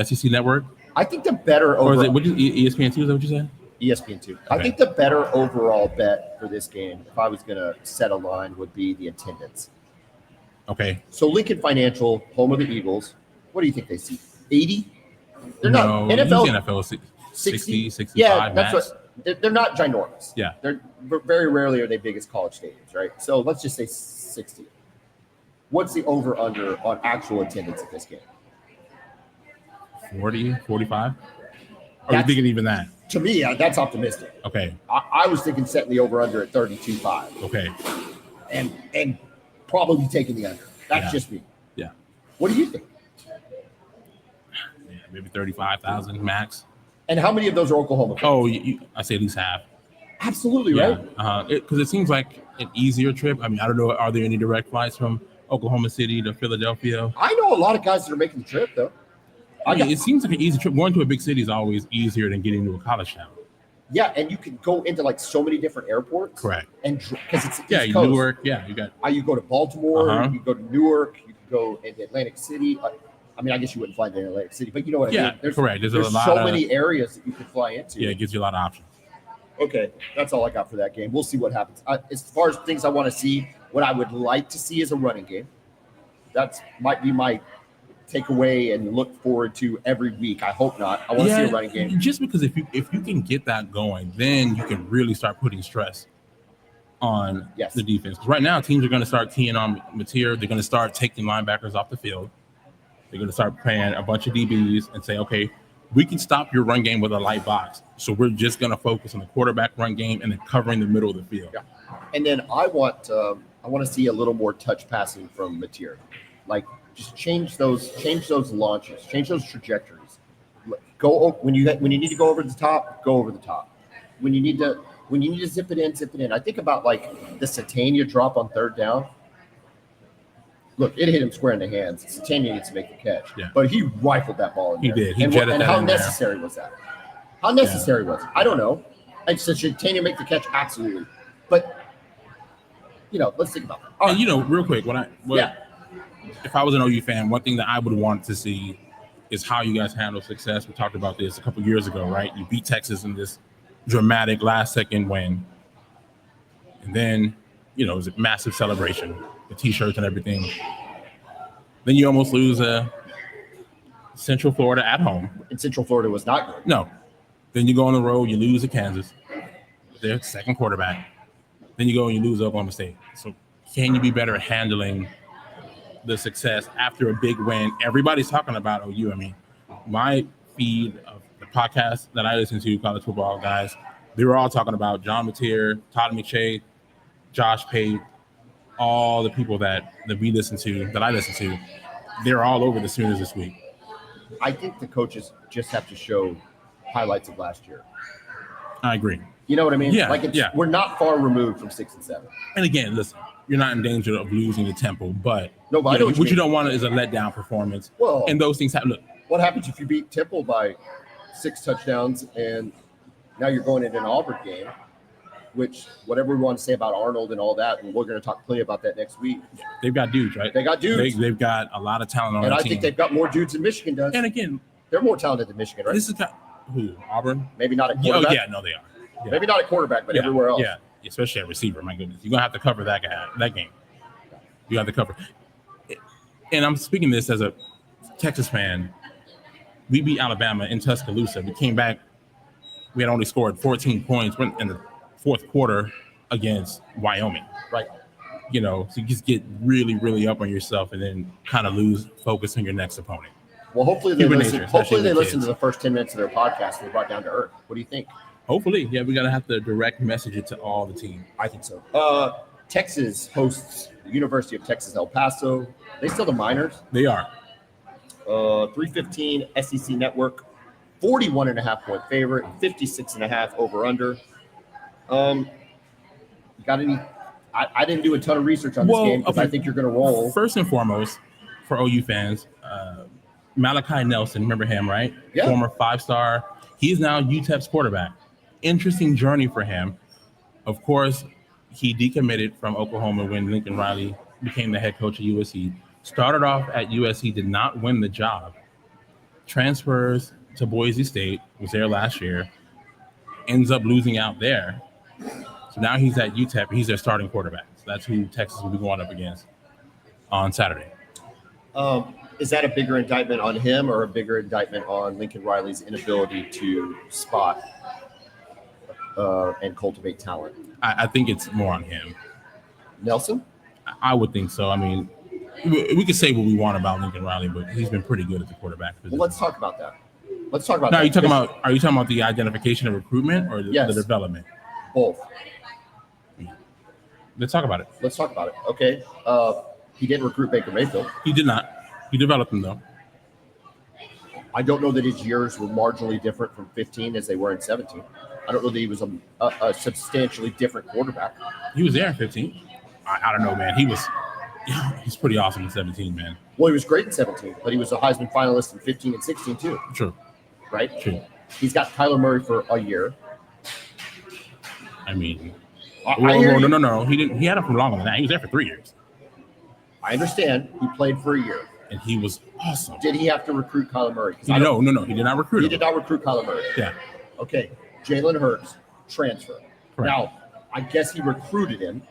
SEC Network. I think the better overall. Or is it ESPN2? Is that what you said? ESPN2. Okay. I think the better overall bet for this game, if I was going to set a line, would be the attendance. Okay. So Lincoln Financial, home of the Eagles. What do you think they see? 80? They're not NFL 60, 65. Yeah, that's what. They're not ginormous. Yeah. They're very rarely are they big as college stadiums, right? So let's just say 60. What's the over/under on actual attendance at this game? 40, 45? Or are you thinking even that? To me, that's optimistic. Okay. I was thinking setting the over/under at 32.5. Okay. And probably taking the under. That's just me. Yeah. What do you think? Yeah, maybe 35,000 max. And how many of those are Oklahoma fans? I say at least half. Absolutely, right? Because it seems like an easier trip. I mean, I don't know. Are there any direct flights from Oklahoma City to Philadelphia? I know a lot of guys that are making the trip, though. It seems like an easy trip. Going to a big city is always easier than getting to a college town. Yeah, and you can go into so many different airports. Correct. And because it's East Coast. Newark. Yeah, you got. You go to Baltimore. You go to Newark. You can go into Atlantic City. I mean, I guess you wouldn't fly to Atlantic City, but you know what I mean. Yeah, correct. There's a lot so many areas that you could fly into. Yeah, it gives you a lot of options. Okay, that's all I got for that game. We'll see what happens. As far as things I want to see, what I would like to see is a running game. That might be my takeaway and look forward to every week. I hope not. I want to see a running game. Just because if you can get that going, then you can really start putting stress on the defense. Because right now, teams are going to start keying on material. They're going to start taking linebackers off the field. They're going to start playing a bunch of DBs and say, okay, we can stop your run game with a light box. So we're just going to focus on the quarterback run game and then covering the middle of the field. Yeah. And then I want to see a little more touch passing from material. Just change those launches, change those trajectories. Go when you need to go over the top, go over the top. When you need to zip it in. I think about the Satania drop on third down. Look, it hit him square in the hands. Satania needs to make the catch. Yeah. But he rifled that ball in there. He did. And how necessary was that? How necessary was it? I don't know. Should Satania make the catch? Absolutely. But, let's think about that. And, real quick, if I was an OU fan, one thing that I would want to see is how you guys handle success. We talked about this a couple years ago, right? You beat Texas in this dramatic last-second win. And then, it was a massive celebration, the T-shirts and everything. Then you almost lose Central Florida at home. And Central Florida was not good. No. Then you go on the road, you lose to Kansas, their second quarterback. Then you go and you lose Oklahoma State. So can you be better at handling the success after a big win? Everybody's talking about OU. I mean, my feed of the podcast that I listen to, college football guys, they were all talking about John Mateer, Todd McShay, Josh Pate, all the people that we listen to, that I listen to. They're all over the Sooners this week. I think the coaches just have to show highlights of last year. I agree. You know what I mean? Yeah, like we're not far removed from 6 and 7. And again, listen, you're not in danger of losing the tempo, but no, but I know what you don't want is a letdown performance. Well, and those things happen. Look, what happens if you beat Temple by 6 touchdowns and now you're going into an Auburn game, which whatever we want to say about Arnold and all that, and we're going to talk plenty about that next week. They've got dudes, right? They got dudes. They've got a lot of talent on their team. And I think they've got more dudes than Michigan does. And again, they're more talented than Michigan, right? This is who? Auburn? Maybe not at quarterback. Oh, yeah, no, they are. Yeah. Maybe not at quarterback, but everywhere else. Yeah, especially at receiver. My goodness, you're gonna have to cover that game. You have to cover. And I'm speaking this as a Texas fan. We beat Alabama in Tuscaloosa. We came back. We had only scored 14 points in the fourth quarter against Wyoming. Right. You know, so you just get really, really up on yourself and then kind of lose focus on your next opponent. Well, hopefully they listen. Hopefully they listen kids. to the first 10 minutes of their podcast and they brought down to earth. What do you think? Hopefully, yeah, we gotta have to direct message it to all the team. I think so. Texas hosts the University of Texas El Paso. They still the Miners. They are. 315 SEC Network, 41.5-point favorite, 56.5 over under. You got any? I didn't do a ton of research on this game because I think you're going to roll. First and foremost, for OU fans, Malachi Nelson, remember him, right? Yeah. Former 5-star. He's now UTEP's quarterback. Interesting journey for him. Of course, he decommitted from Oklahoma when Lincoln Riley became the head coach of USC. Started off at USC, did not win the job. Transfers to Boise State, was there last year. Ends up losing out there. So now he's at UTEP. He's their starting quarterback. So that's who Texas will be going up against on Saturday. Is that a bigger indictment on him or a bigger indictment on Lincoln Riley's inability to spot and cultivate talent? I think it's more on him. Nelson? I would think so. I mean, we could say what we want about Lincoln Riley, but he's been pretty good at the quarterback position. Well, let's talk about that. Now, are you talking about the identification of recruitment or the development? Both. Let's talk about it. Okay. He didn't recruit Baker Mayfield. He did not. He developed him, though. I don't know that his years were marginally different from 15 as they were in 17. I don't know that he was a substantially different quarterback. He was there in 15. I don't know, man. He's pretty awesome in 17, man. Well, he was great in 17, but he was a Heisman finalist in 15 and 16, too. True. Right? True. He's got Kyler Murray for a year. I mean, no. He didn't. He had him for longer than that. He was there for 3 years. I understand. He played for a year. And he was awesome. Did he have to recruit Kyler Murray? No. He did not recruit him. He did not recruit Kyler Murray. Yeah. Okay. Jalen Hurts, transfer. Correct. Now, I guess he recruited him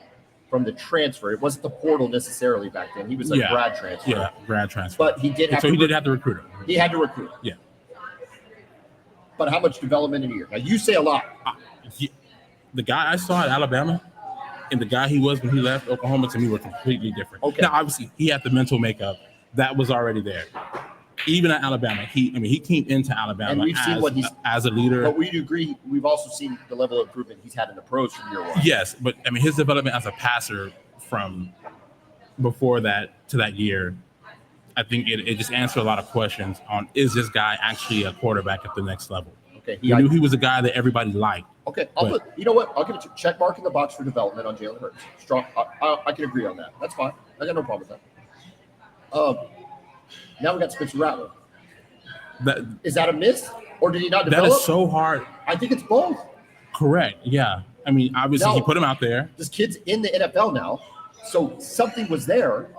from the transfer. It wasn't the portal necessarily back then. He was a grad transfer. Yeah, grad transfer. But he did have he did have to recruit him. He had to recruit him. Yeah. But how much development in a year? Now, you say a lot. The guy I saw at Alabama and the guy he was when he left Oklahoma, to me, were completely different. Okay. Now, obviously, he had the mental makeup. That was already there. Even at Alabama, he came into Alabama and we've seen what he's as a leader. But we agree. We've also seen the level of improvement he's had in the pros from year one. Yes, but I mean his development as a passer from before that to that year, I think it just answered a lot of questions on, is this guy actually a quarterback at the next level? Okay, we knew he was a guy that everybody liked. Okay, you know what? I'll give it a check mark in the box for development on Jalen Hurts. Strong. I can agree on that. That's fine. I got no problem with that. Now we got Spencer Rattler. Is that a miss, or did he not develop? That is so hard. I think it's both. Correct. Yeah. I mean, obviously he put him out there. This kid's in the NFL now, so something was there.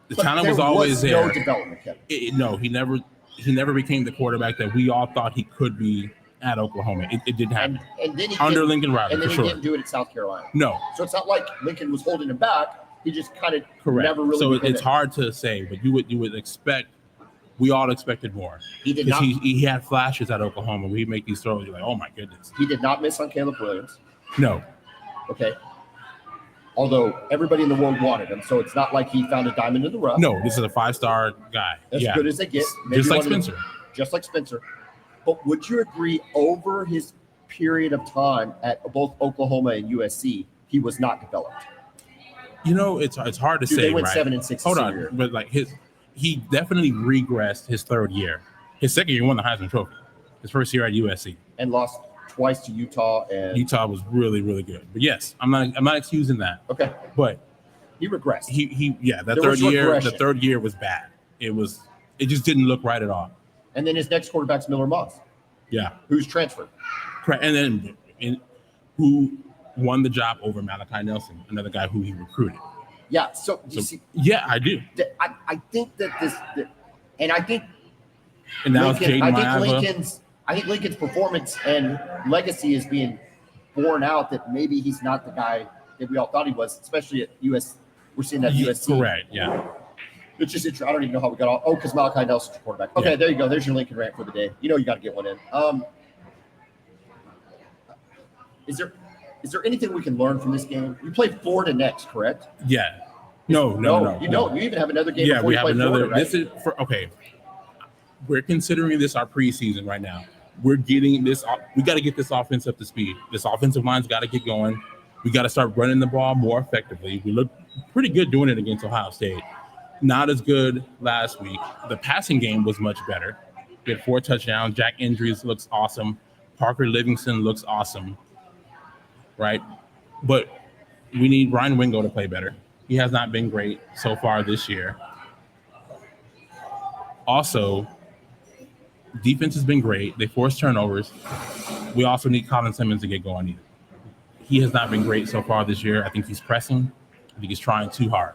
The talent was always there. No development, Kevin. No, he never became the quarterback that we all thought he could be at Oklahoma. It didn't happen. And then under Lincoln Riley, and then for he sure. didn't do it at South Carolina. No. So it's not like Lincoln was holding him back. He just kind of never really. So it's hard to say, but you would expect. We all expected more. He did not. He had flashes at Oklahoma. We make these throws. You're like, oh my goodness. He did not miss on Caleb Williams. No. Okay. Although everybody in the world wanted him, so it's not like he found a diamond in the rough. No, this is a 5-star guy. As good as they get. Just like Spencer. Just like Spencer. But would you agree, over his period of time at both Oklahoma and USC, he was not developed? It's hard to say. They went right? 7-6. Hold on, but like he definitely regressed his third year. His second year, he won the Heisman Trophy. His first year at USC and lost twice to Utah. And Utah was really, really good. But yes, I'm not excusing that. Okay, but he regressed. The third year was bad. It just didn't look right at all. And then his next quarterback's Miller Moss. Yeah, who's transferred. Correct. And then who won the job over Malachi Nelson, another guy who he recruited. Yeah. So you see. Yeah, I do. I think that and I think. And now I think Lincoln's performance and legacy is being borne out that maybe he's not the guy that we all thought he was, especially at US. We're seeing that USC. Correct. Yeah. It's just interesting. I don't even know how we got all. Oh, because Malachi Nelson's your quarterback. Okay, There you go. There's your Lincoln rant for the day. You got to get one in. Is there anything we can learn from this game? You play Florida next, correct? Yeah. No. You don't. You even have another game. Yeah, we have another. Florida, right? This is okay. We're considering this our preseason right now. We're getting this. We got to get this offense up to speed. This offensive line's got to get going. We got to start running the ball more effectively. We look pretty good doing it against Ohio State. Not as good last week. The passing game was much better. We had 4 touchdowns. Jack Andrews looks awesome. Parker Livingston looks awesome. Right? But we need Ryan Wingo to play better. He has not been great so far this year. Also, defense has been great. They force turnovers. We also need Colin Simmons to get going either. He has not been great so far this year. I think he's pressing. I think he's trying too hard.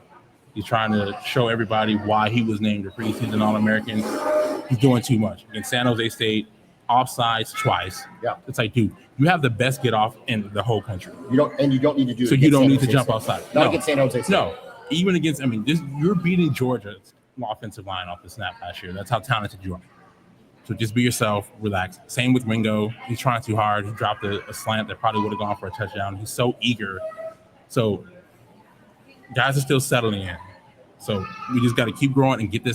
He's trying to show everybody why he was named a preseason All-American. He's doing too much. Against San Jose State, offsides twice. Yeah. It's like, dude, you have the best get off in the whole country. You don't need to do it. So you don't need to jump outside. Not against San Jose State. No. Even against, you're beating Georgia's offensive line off the snap last year. That's how talented you are. So just be yourself, relax. Same with Wingo. He's trying too hard. He dropped a slant that probably would have gone for a touchdown. He's so eager. So guys are still settling in. So we just got to keep growing and get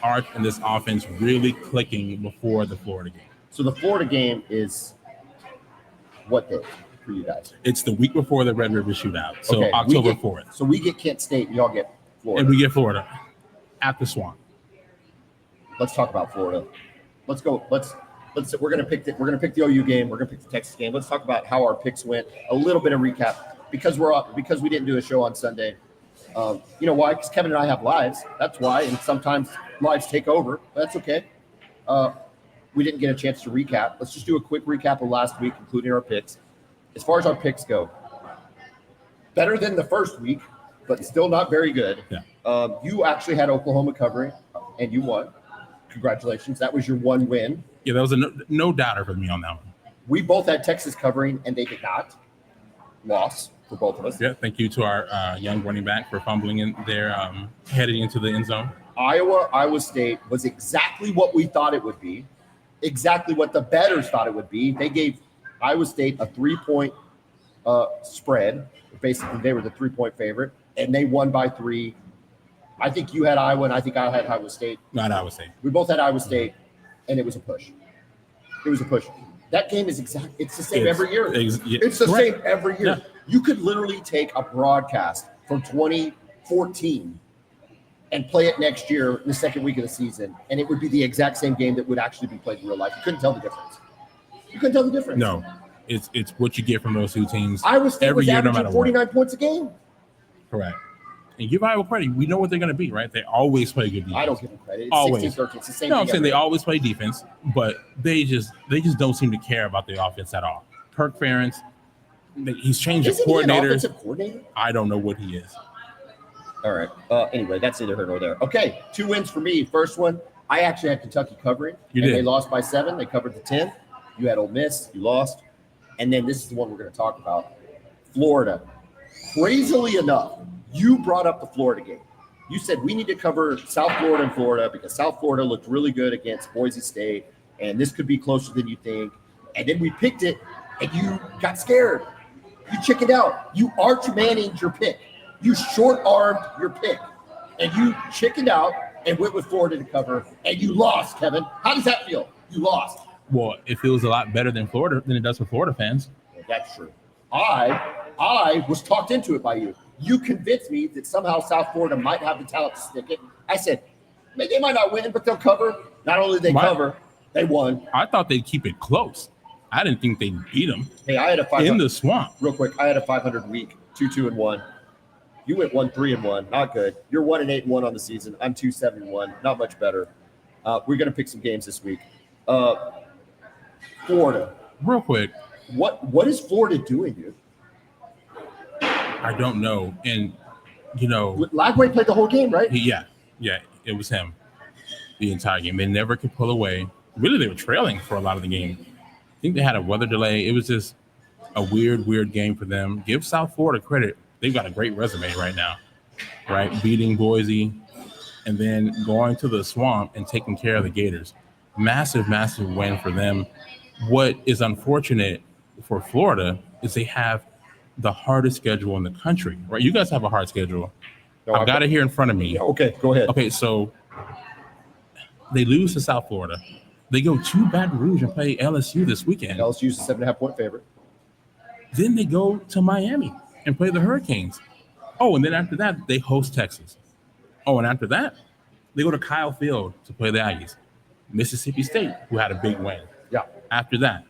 Arch and this offense really clicking before the Florida game. So the Florida game is what day for you guys? It's the week before the Red River Shootout. So okay, October 4th. So we get Kent State and y'all get Florida. And we get Florida at the Swamp. Let's talk about Florida. Let's go. We're gonna pick the OU game. We're gonna pick the Texas game. Let's talk about how our picks went. A little bit of recap because we didn't do a show on Sunday. You know why? Because Kevin and I have lives. That's why. And sometimes lives take over. That's okay. We didn't get a chance to recap. Let's just do a quick recap of last week, including our picks. As far as our picks go, better than the first week, but still not very good. Yeah. You actually had Oklahoma covering, and you won. Congratulations. That was your one win. Yeah, that was a no doubter for me on that one. We both had Texas covering, and they did not. Loss for both of us. Yeah, thank you to our young running back for fumbling in there, heading into the end zone. Iowa State was exactly what we thought it would be, exactly what the bettors thought it would be. They gave Iowa State a 3-point spread. Basically, they were the 3-point favorite, and they won by 3. I think you had Iowa, and I think I had Iowa State. Not Iowa State. We both had Iowa State, and it was a push. That game is it's the same every year. It's the same every year. Yeah. You could literally take a broadcast from 2014 and play it next year in the second week of the season, and it would be the exact same game that would actually be played in real life. You couldn't tell the difference. No, it's what you get from those two teams. Iowa State every was year, averaging 49 points a game. Correct. And give Iowa credit. We know what they're going to be, right? They always play good defense. I don't give them credit. It's always. 16-13. It's the same I'm saying they always play defense, but they just don't seem to care about the offense at all. Kirk Ferentz, he's changed his coordinators. He an offensive coordinator? I don't know what he is. All right. Anyway, that's neither here nor there. Okay, 2 wins for me. First one, I actually had Kentucky covering. You did. They lost by 7. They covered the 10. You had Ole Miss. You lost. And then this is the one we're going to talk about. Florida. Crazily enough, you brought up the Florida game. You said we need to cover South Florida and Florida because South Florida looked really good against Boise State, and this could be closer than you think. And then we picked it, and you got scared. You chickened out. You Arch Manninged your pick. You short-armed your pick, and you chickened out and went with Florida to cover, and you lost, Kevin. How does that feel? You lost. Well, it feels a lot better than it does for Florida fans. Well, that's true. I was talked into it by you. You convinced me that somehow South Florida might have the talent to stick it. I said, maybe they might not win, but they'll cover. Not only did they cover, they won. I thought they'd keep it close. I didn't think they'd beat them. Hey, I had a 500 in the swamp. Real quick, I had a 500 week, 2-2-1. You went 1-3-1, not good. You're 1-8-1 on the season. I'm 2-7-1, not much better. We're gonna pick some games this week. Florida. Real quick. What is Florida doing, dude? I don't know. And Lagway played the whole game, right? Yeah, it was him the entire game. They never could pull away. Really, they were trailing for a lot of the game. I think they had a weather delay. It was just a weird game for them. Give South Florida credit. They've got a great resume right now, right? Beating Boise and then going to the swamp and taking care of the Gators. Massive win for them. What is unfortunate for Florida is they have the hardest schedule in the country, right? You guys have a hard schedule. No, I've got it here in front of me. Yeah, okay, go ahead. Okay, so they lose to South Florida. They go to Baton Rouge and play LSU this weekend. LSU's a 7.5-point favorite. Then they go to Miami and play the Hurricanes. Oh, and then after that, they host Texas. Oh, and after that, they go to Kyle Field to play the Aggies. Mississippi State, who had a big win. Yeah. After that,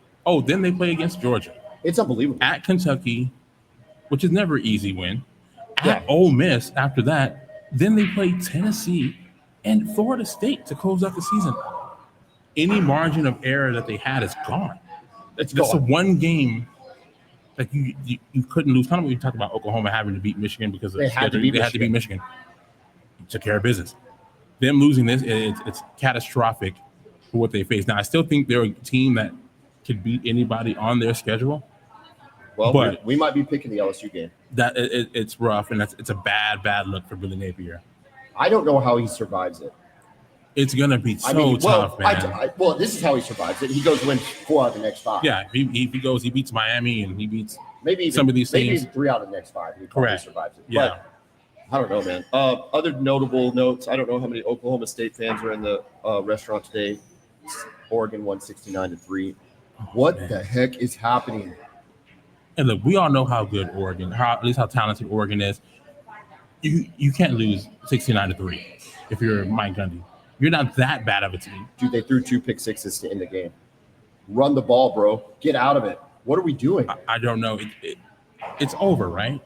then they play against Georgia. It's unbelievable. At Kentucky, which is never an easy win. At Ole Miss after that. Then they play Tennessee and Florida State to close out the season. Any margin of error that they had is gone. That's a one game that you couldn't lose. Kind of what we talked about Oklahoma having to beat Michigan because of they had to beat Michigan. Took care of business. Them losing this, it's catastrophic for what they face. Now, I still think they're a team that could beat anybody on their schedule. Well, but we might be picking the LSU game. That it's rough, and it's a bad look for Billy Napier. I don't know how he survives it. It's gonna be tough, man. Well, this is how he survives it. He goes win 4 out of the next 5. Yeah, he beats Miami and he beats maybe some of these teams. Maybe 3 out of the next 5. He Correct. Survives it. Yeah. But I don't know, man. Other notable notes. I don't know how many Oklahoma State fans are in the restaurant today. Oregon won 69-3. What the heck is happening? And look, we all know how good Oregon, at least how talented Oregon is. You can't lose 69-3 if you're Mike Gundy. You're not that bad of a team. Dude, they threw 2 pick sixes to end the game. Run the ball, bro. Get out of it. What are we doing? I don't know. It's over, right?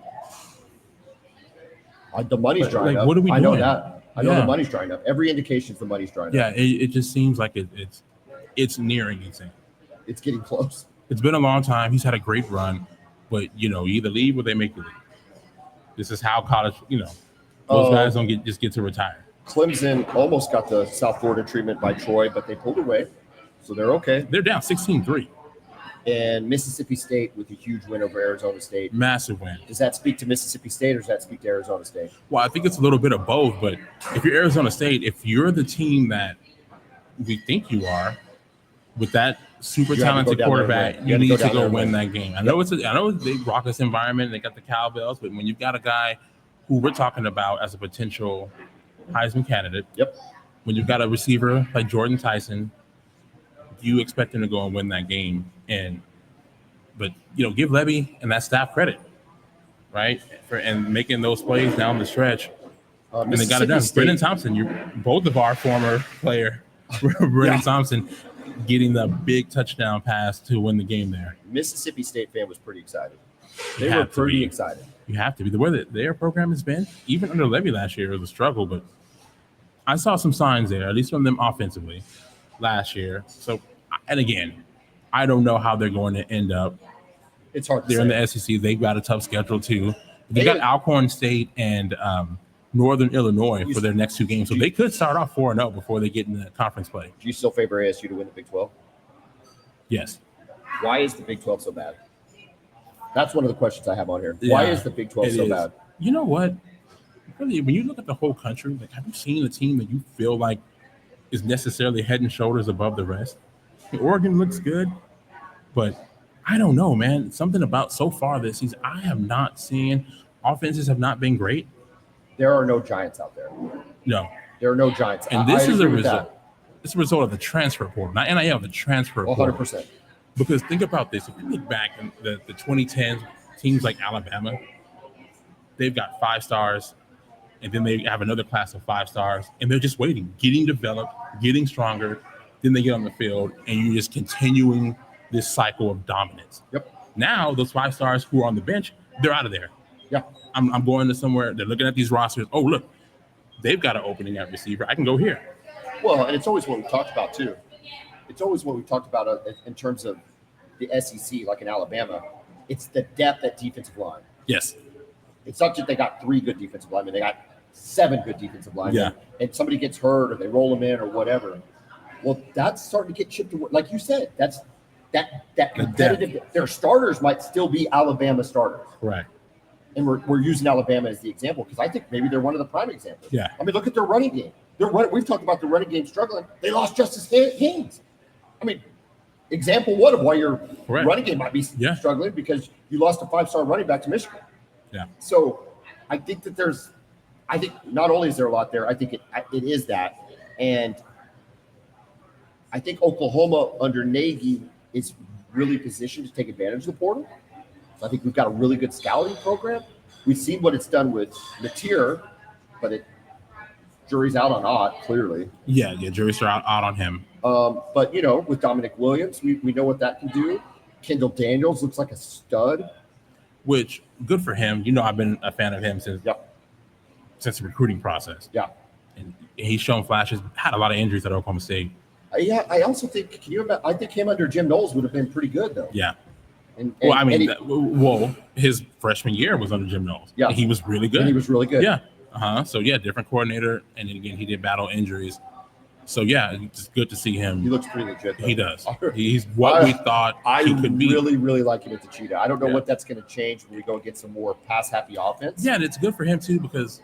The money's drying up. What are we doing? I know that. I know the money's drying up. Every indication is the money's drying up. Yeah, it just seems like it's nearing insane. It's getting close. It's been a long time. He's had a great run, but you either leave or they make you leave. This is how college, those guys don't get to retire. Clemson almost got the South Florida treatment by Troy, but they pulled away, so they're okay. They're down 16-3. And Mississippi State with a huge win over Arizona State. Massive win. Does that speak to Mississippi State or does that speak to Arizona State? Well, I think it's a little bit of both, but if you're Arizona State, if you're the team that we think you are, with that super talented quarterback, you need to go win that game. I know it's a big raucous environment. They got the cowbells, but when you've got a guy who we're talking about as a potential Heisman candidate, when you've got a receiver like Jordan Tyson, you expect him to go and win that game. But give Levy and that staff credit, right, for making those plays down the stretch, and they got it done. Brendan Thompson, both of our former player, Brendan Thompson, getting the big touchdown pass to win the game there. Mississippi State fan was pretty excited. They were pretty excited. You have to be. The way that their program has been, even under Levy last year, it was a struggle, but I saw some signs there, at least from them offensively last year. So, and again, I don't know how they're going to end up. It's hard to say. They're in the SEC. They've got a tough schedule, too. They got Alcorn State and Northern Illinois for their next 2 games. So they could start off 4-0 before they get in the conference play. Do you still favor ASU to win the Big 12? Yes. Why is the Big 12 so bad? That's one of the questions I have on here. Why is the Big 12 so bad? You know what? Really, when you look at the whole country, have you seen a team that you feel like is necessarily head and shoulders above the rest? Oregon looks good, but I don't know, man. Something about so far this season, I have not seen offenses have not been great. There are no giants out there. No. There are no giants. And this is a result. It's a result of the transfer portal, not NIL, the transfer portal. 100%. Because think about this. If you look back in the 2010s, teams like Alabama, they've got 5 stars, and then they have another class of 5 stars, and they're just waiting, getting developed, getting stronger. Then they get on the field, and you're just continuing this cycle of dominance. Yep. Now, those 5 stars who are on the bench, they're out of there. Yeah. I'm going to somewhere. They're looking at these rosters. Oh, look, they've got an opening at receiver. I can go here. Well, and it's always what we talked about, too. It's always what we talked about in terms of the SEC, like in Alabama. It's the depth at defensive line. Yes. It's not just they got 3 good defensive linemen. They got 7 good defensive linemen. Yeah. And somebody gets hurt or they roll them in or whatever. Well, that's starting to get chipped away. Like you said, that's that competitive. Their starters might still be Alabama starters. Right. And we're using Alabama as the example because I think maybe they're one of the prime examples. Yeah. I mean, look at their running game. We've talked about the running game struggling. They lost Justice Haynes. I mean, example one of why your running game might be struggling because you lost a 5-star running back to Michigan. Yeah. So I think that I think not only is there a lot there, I think it is that. And I think Oklahoma under Nagy is really positioned to take advantage of the portal. So I think we've got a really good scouting program. We've seen what it's done with Mateer, but jury's out on Ott, clearly. Yeah, jury's out on him. But, with Dominic Williams, we know what that can do. Kendall Daniels looks like a stud. Which, good for him. I've been a fan of him since the recruiting process. Yeah. And he's shown flashes, had a lot of injuries at Oklahoma State. Yeah, I also think, I think him under Jim Knowles would have been pretty good, though. Yeah. And his freshman year was under Jim Knowles. Yeah. And he was really good. Yeah. So, different coordinator. And then again, he did battle injuries. So, it's good to see him. He looks pretty legit, though. He does. He's what we thought he could be. I really, really like him at the Cheetah. I don't know what that's going to change when we go get some more pass-happy offense. Yeah, and it's good for him, too, because,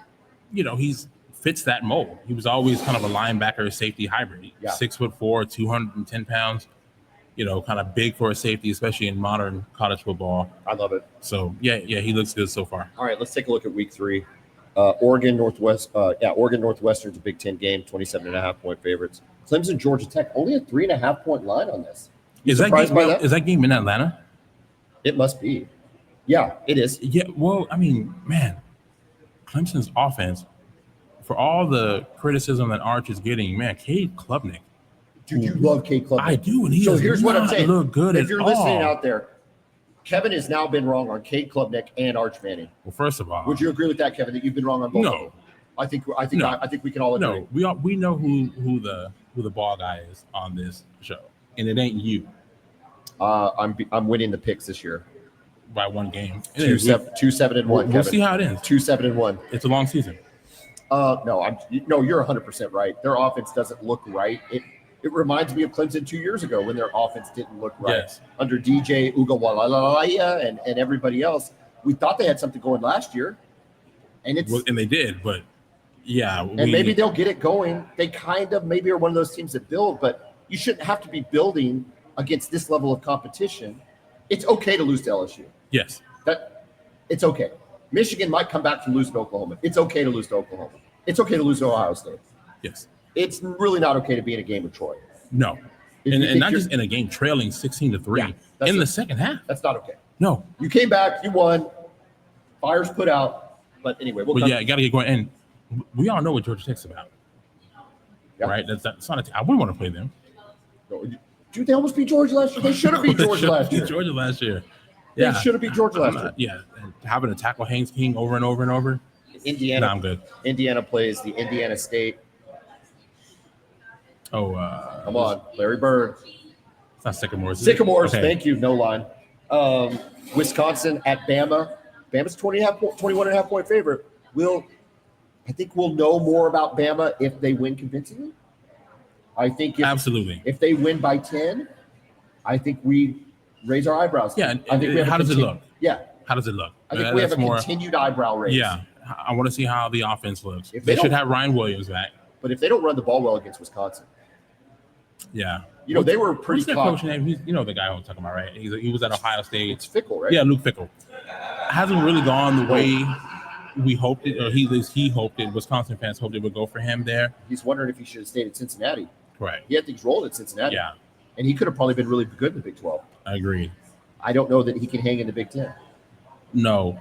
he's fits that mold. He was always kind of a linebacker safety hybrid. Yeah. 6'4", 210 pounds, kind of big for a safety, especially in modern college football. I love it. So he looks good so far. All right, let's take a look at week 3. Oregon Northwestern's a Big Ten game, 27.5-point favorites. Clemson, Georgia Tech, only a 3.5-point line on this. Is that game in Atlanta? It must be. Yeah, it is. Yeah, well, I mean, man, Clemson's offense, for all the criticism that Arch is getting, man, Cade Klubnik. Dude, you love Cade Klubnik. I do, and here's what I'm saying. Look good if you're listening out there, Kevin has now been wrong on Cade Klubnik and Arch Manning. Well, first of all, would you agree with that, Kevin? That you've been wrong on both? No, I think we can all agree. No, we know who the ball guy is on this show, and it ain't you. I'm winning the picks this year by 1 game. 2-7-1. We'll see how it ends. 2-7-1. It's a long season. No, you're 100% right. Their offense doesn't look right. It reminds me of Clemson 2 years ago when their offense didn't look right. Yes. Under DJ Ugalwalaya and everybody else. We thought they had something going last year. And they did, but maybe they'll get it going. They kind of maybe are one of those teams that build, but you shouldn't have to be building against this level of competition. It's okay to lose to LSU. Yes. It's okay. Michigan might come back from losing to Oklahoma. It's okay to lose to Oklahoma. It's okay to lose to Ohio State. Yes. It's really not okay to be in a game with Troy. No. And not just in a game trailing 16-3 in the second half. That's not okay. No. You came back, you won, fires put out. But anyway, you got to get going. And we all know what Georgia Tech's about. Yeah. Right? That's not I wouldn't want to play them. No, dude, they almost beat Georgia last year. They should have beat Georgia last year. Georgia last year. Yeah. They should have beat Georgia last year. Yeah. And having to tackle Haynes King over and over and over. Indiana. I'm good. Indiana plays the Indiana State. Oh, come on, Larry Bird. It's not Sycamores. Sycamores, okay. Thank you. No line. Wisconsin at Bama. Bama's 21.5-point favorite. I think we'll know more about Bama if they win convincingly. I think absolutely. If they win by 10, I think we raise our eyebrows. Yeah. I think how does it look? Yeah. How does it look? I think we have a continued eyebrow raise. Yeah. I want to see how the offense looks. They should have Ryan Williams back. But if they don't run the ball well against Wisconsin. Yeah. They were pretty. What's that coach name? The guy I'm talking about, right? He was at Ohio State. It's Fickle, right? Yeah, Luke Fickle. Hasn't really gone the way we hoped it, or he hoped it. Wisconsin fans hoped it would go for him there. He's wondering if he should have stayed at Cincinnati. Correct. He had things rolling at Cincinnati. Yeah, and he could have probably been really good in the Big 12. I agree. I don't know that he can hang in the Big 10. No,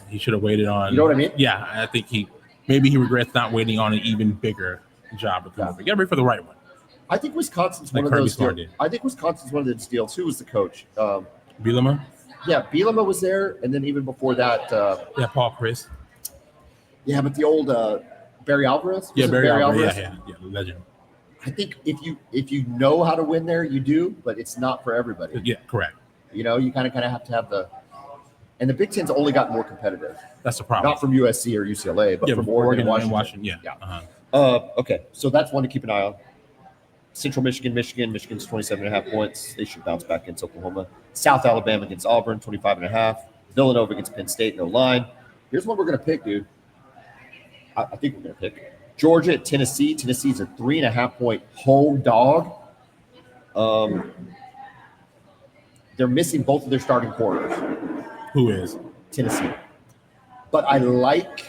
he should have waited on. You know what I mean? Yeah, I think he regrets not waiting on an even bigger job. You got to wait for the right one. I think Wisconsin's Like one of Kirby those Smart deals. did. I think Wisconsin's one of those deals. Who was the coach? Bielema? Yeah, Bielema was there, and then even before that, Yeah, Paul Chris. yeah, but the old Barry Alvarez. Yeah, Was it Barry Alvarez. Yeah, legend. I think if you know how to win there, you do, but it's not for everybody. Yeah, correct. You know, you kind of have to have the. And the Big Ten's only got more competitive. That's the problem. Not from USC or UCLA, but from Oregon and and Washington. Yeah. Okay, so that's one to keep an eye on. Central Michigan. Michigan's 27.5 points. They should bounce back against Oklahoma. South Alabama against Auburn, 25.5. Villanova against Penn State, no line. Here's what we're going to pick, dude. I think we're going to pick Georgia at Tennessee. Tennessee's a 3.5-point home dog. They're missing both of their starting corners. Who is? Tennessee. But I like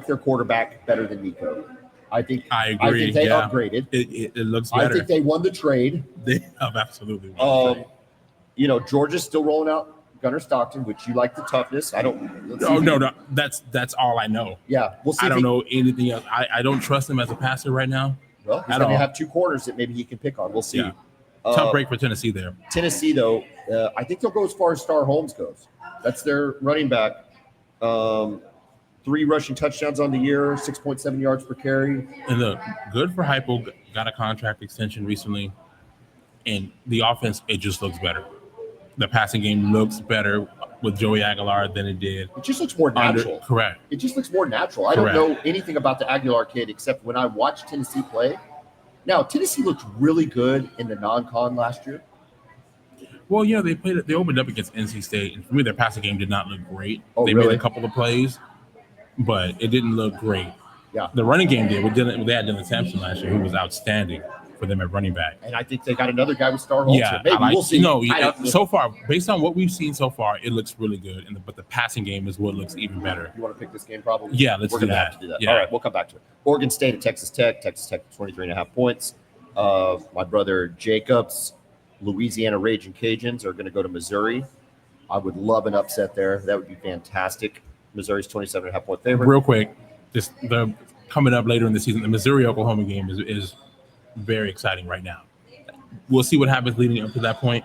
their quarterback better than Nico. I agree. I think they upgraded. It looks better. I think they won the trade. They have absolutely won the trade. You know, Georgia's still rolling out Gunnar Stockton, which you like the toughness. I don't. No. That's all I know. Yeah, we'll see. I don't know anything else. I don't trust him as a passer right now. Well, he's going to have two corners that maybe he can pick on. We'll see. Yeah. Tough break for Tennessee there. Tennessee, though, I think they'll go as far as Star Holmes goes. That's their running back. 3 rushing touchdowns on the year, 6.7 yards per carry. And look, good for Hypo. Got a contract extension recently. And the offense, it just looks better. The passing game looks better with Joey Aguilar than it did. It just looks more natural. Correct. It just looks more natural. I don't know anything about the Aguilar kid except when I watched Tennessee play. Now, Tennessee looked really good in the non-con last year. Well, yeah, they opened up against NC State, and for me, their passing game did not look great. They really? made a couple of plays, but it didn't look great. Yeah. The running game did. They had Dylan Sampson last year, who was outstanding for them at running back. And I think they got another guy with Star Holmes. Yeah, maybe we'll see. No, so far, based on what we've seen so far, it looks really good. But the passing game is what looks even better. You want to pick this game, probably? Yeah, We're going to have to do that. Yeah. All right, we'll come back to it. Oregon State at Texas Tech. Texas Tech 23.5 points. My brother Jacobs, Louisiana Raging Cajuns are going to go to Missouri. I would love an upset there. That would be fantastic. Missouri's 27.5-point favorite. Real quick, the coming up later in the season, the Missouri-Oklahoma game is very exciting right now. We'll see what happens leading up to that point.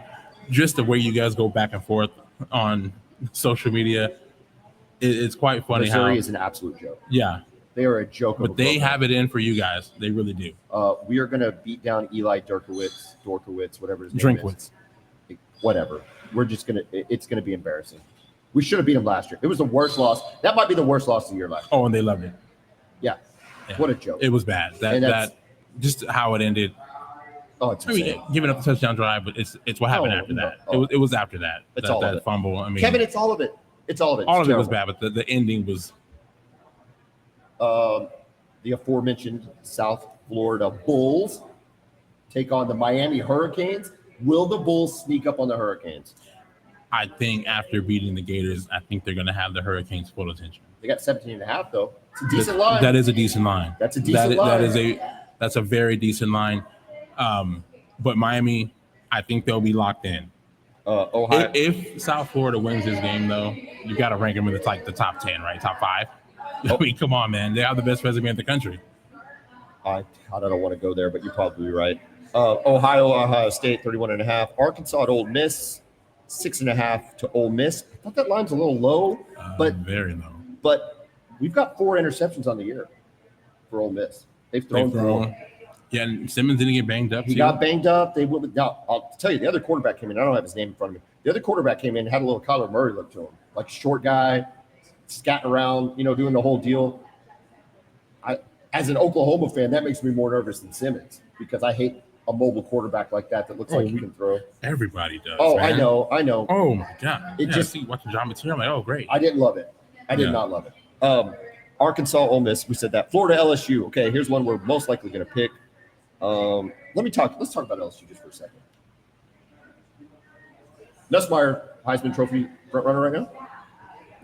Just the way you guys go back and forth on social media, it's quite funny. Missouri is an absolute joke. Yeah. They are a joke. But they have it in for you guys. They really do. We are going to beat down Eli Dorkowitz, whatever his name is. Whatever. We're just going to – it's going to be embarrassing. We should have beat them last year. It was the worst loss. That might be the worst loss of the year last year. Oh, and they loved it. Yeah. What a joke. It was bad. That just how it ended. Oh, it's insane. Giving up the touchdown drive, but it's what happened after that. It was after that. It's all of it. Fumble. I mean, Kevin, it's all of it. It's all of it. All of it was bad, but the ending was – the aforementioned South Florida Bulls take on the Miami Hurricanes. Will the Bulls sneak up on the Hurricanes? I think after beating the Gators, I think they're going to have the Hurricanes' full attention. They got 17.5, though. It's a decent line. That is a decent line. That's a decent line. That's a very decent line. But Miami, I think they'll be locked in. Ohio. If South Florida wins this game, though, you got to rank them in the top 10, right? Top 5. I mean, come on, man. They have the best resume in the country. I don't want to go there, but you're probably right. Ohio State, 31.5. Arkansas at Ole Miss, 6.5 to Ole Miss. I thought that line's a little low, but very low. But we've got 4 interceptions on the year for Ole Miss. They've thrown. Yeah, and Simmons didn't get banged up. He got banged up. Now, I'll tell you, the other quarterback came in. I don't have his name in front of me. The other quarterback came in, had a little Kyler Murray look to him, like a short guy, scatting around, doing the whole deal. As an Oklahoma fan, that makes me more nervous than Simmons because I hate a mobile quarterback like that looks like he can throw. Everybody does. Oh, man. I know. Oh my God! Watching John Material, I'm like, oh great. I didn't love it. I did not love it. Arkansas, Ole Miss, we said that. Florida, LSU. Okay, here's one we're most likely going to pick. Let's talk about LSU just for a second. Nussmeier, Heisman Trophy front runner right now.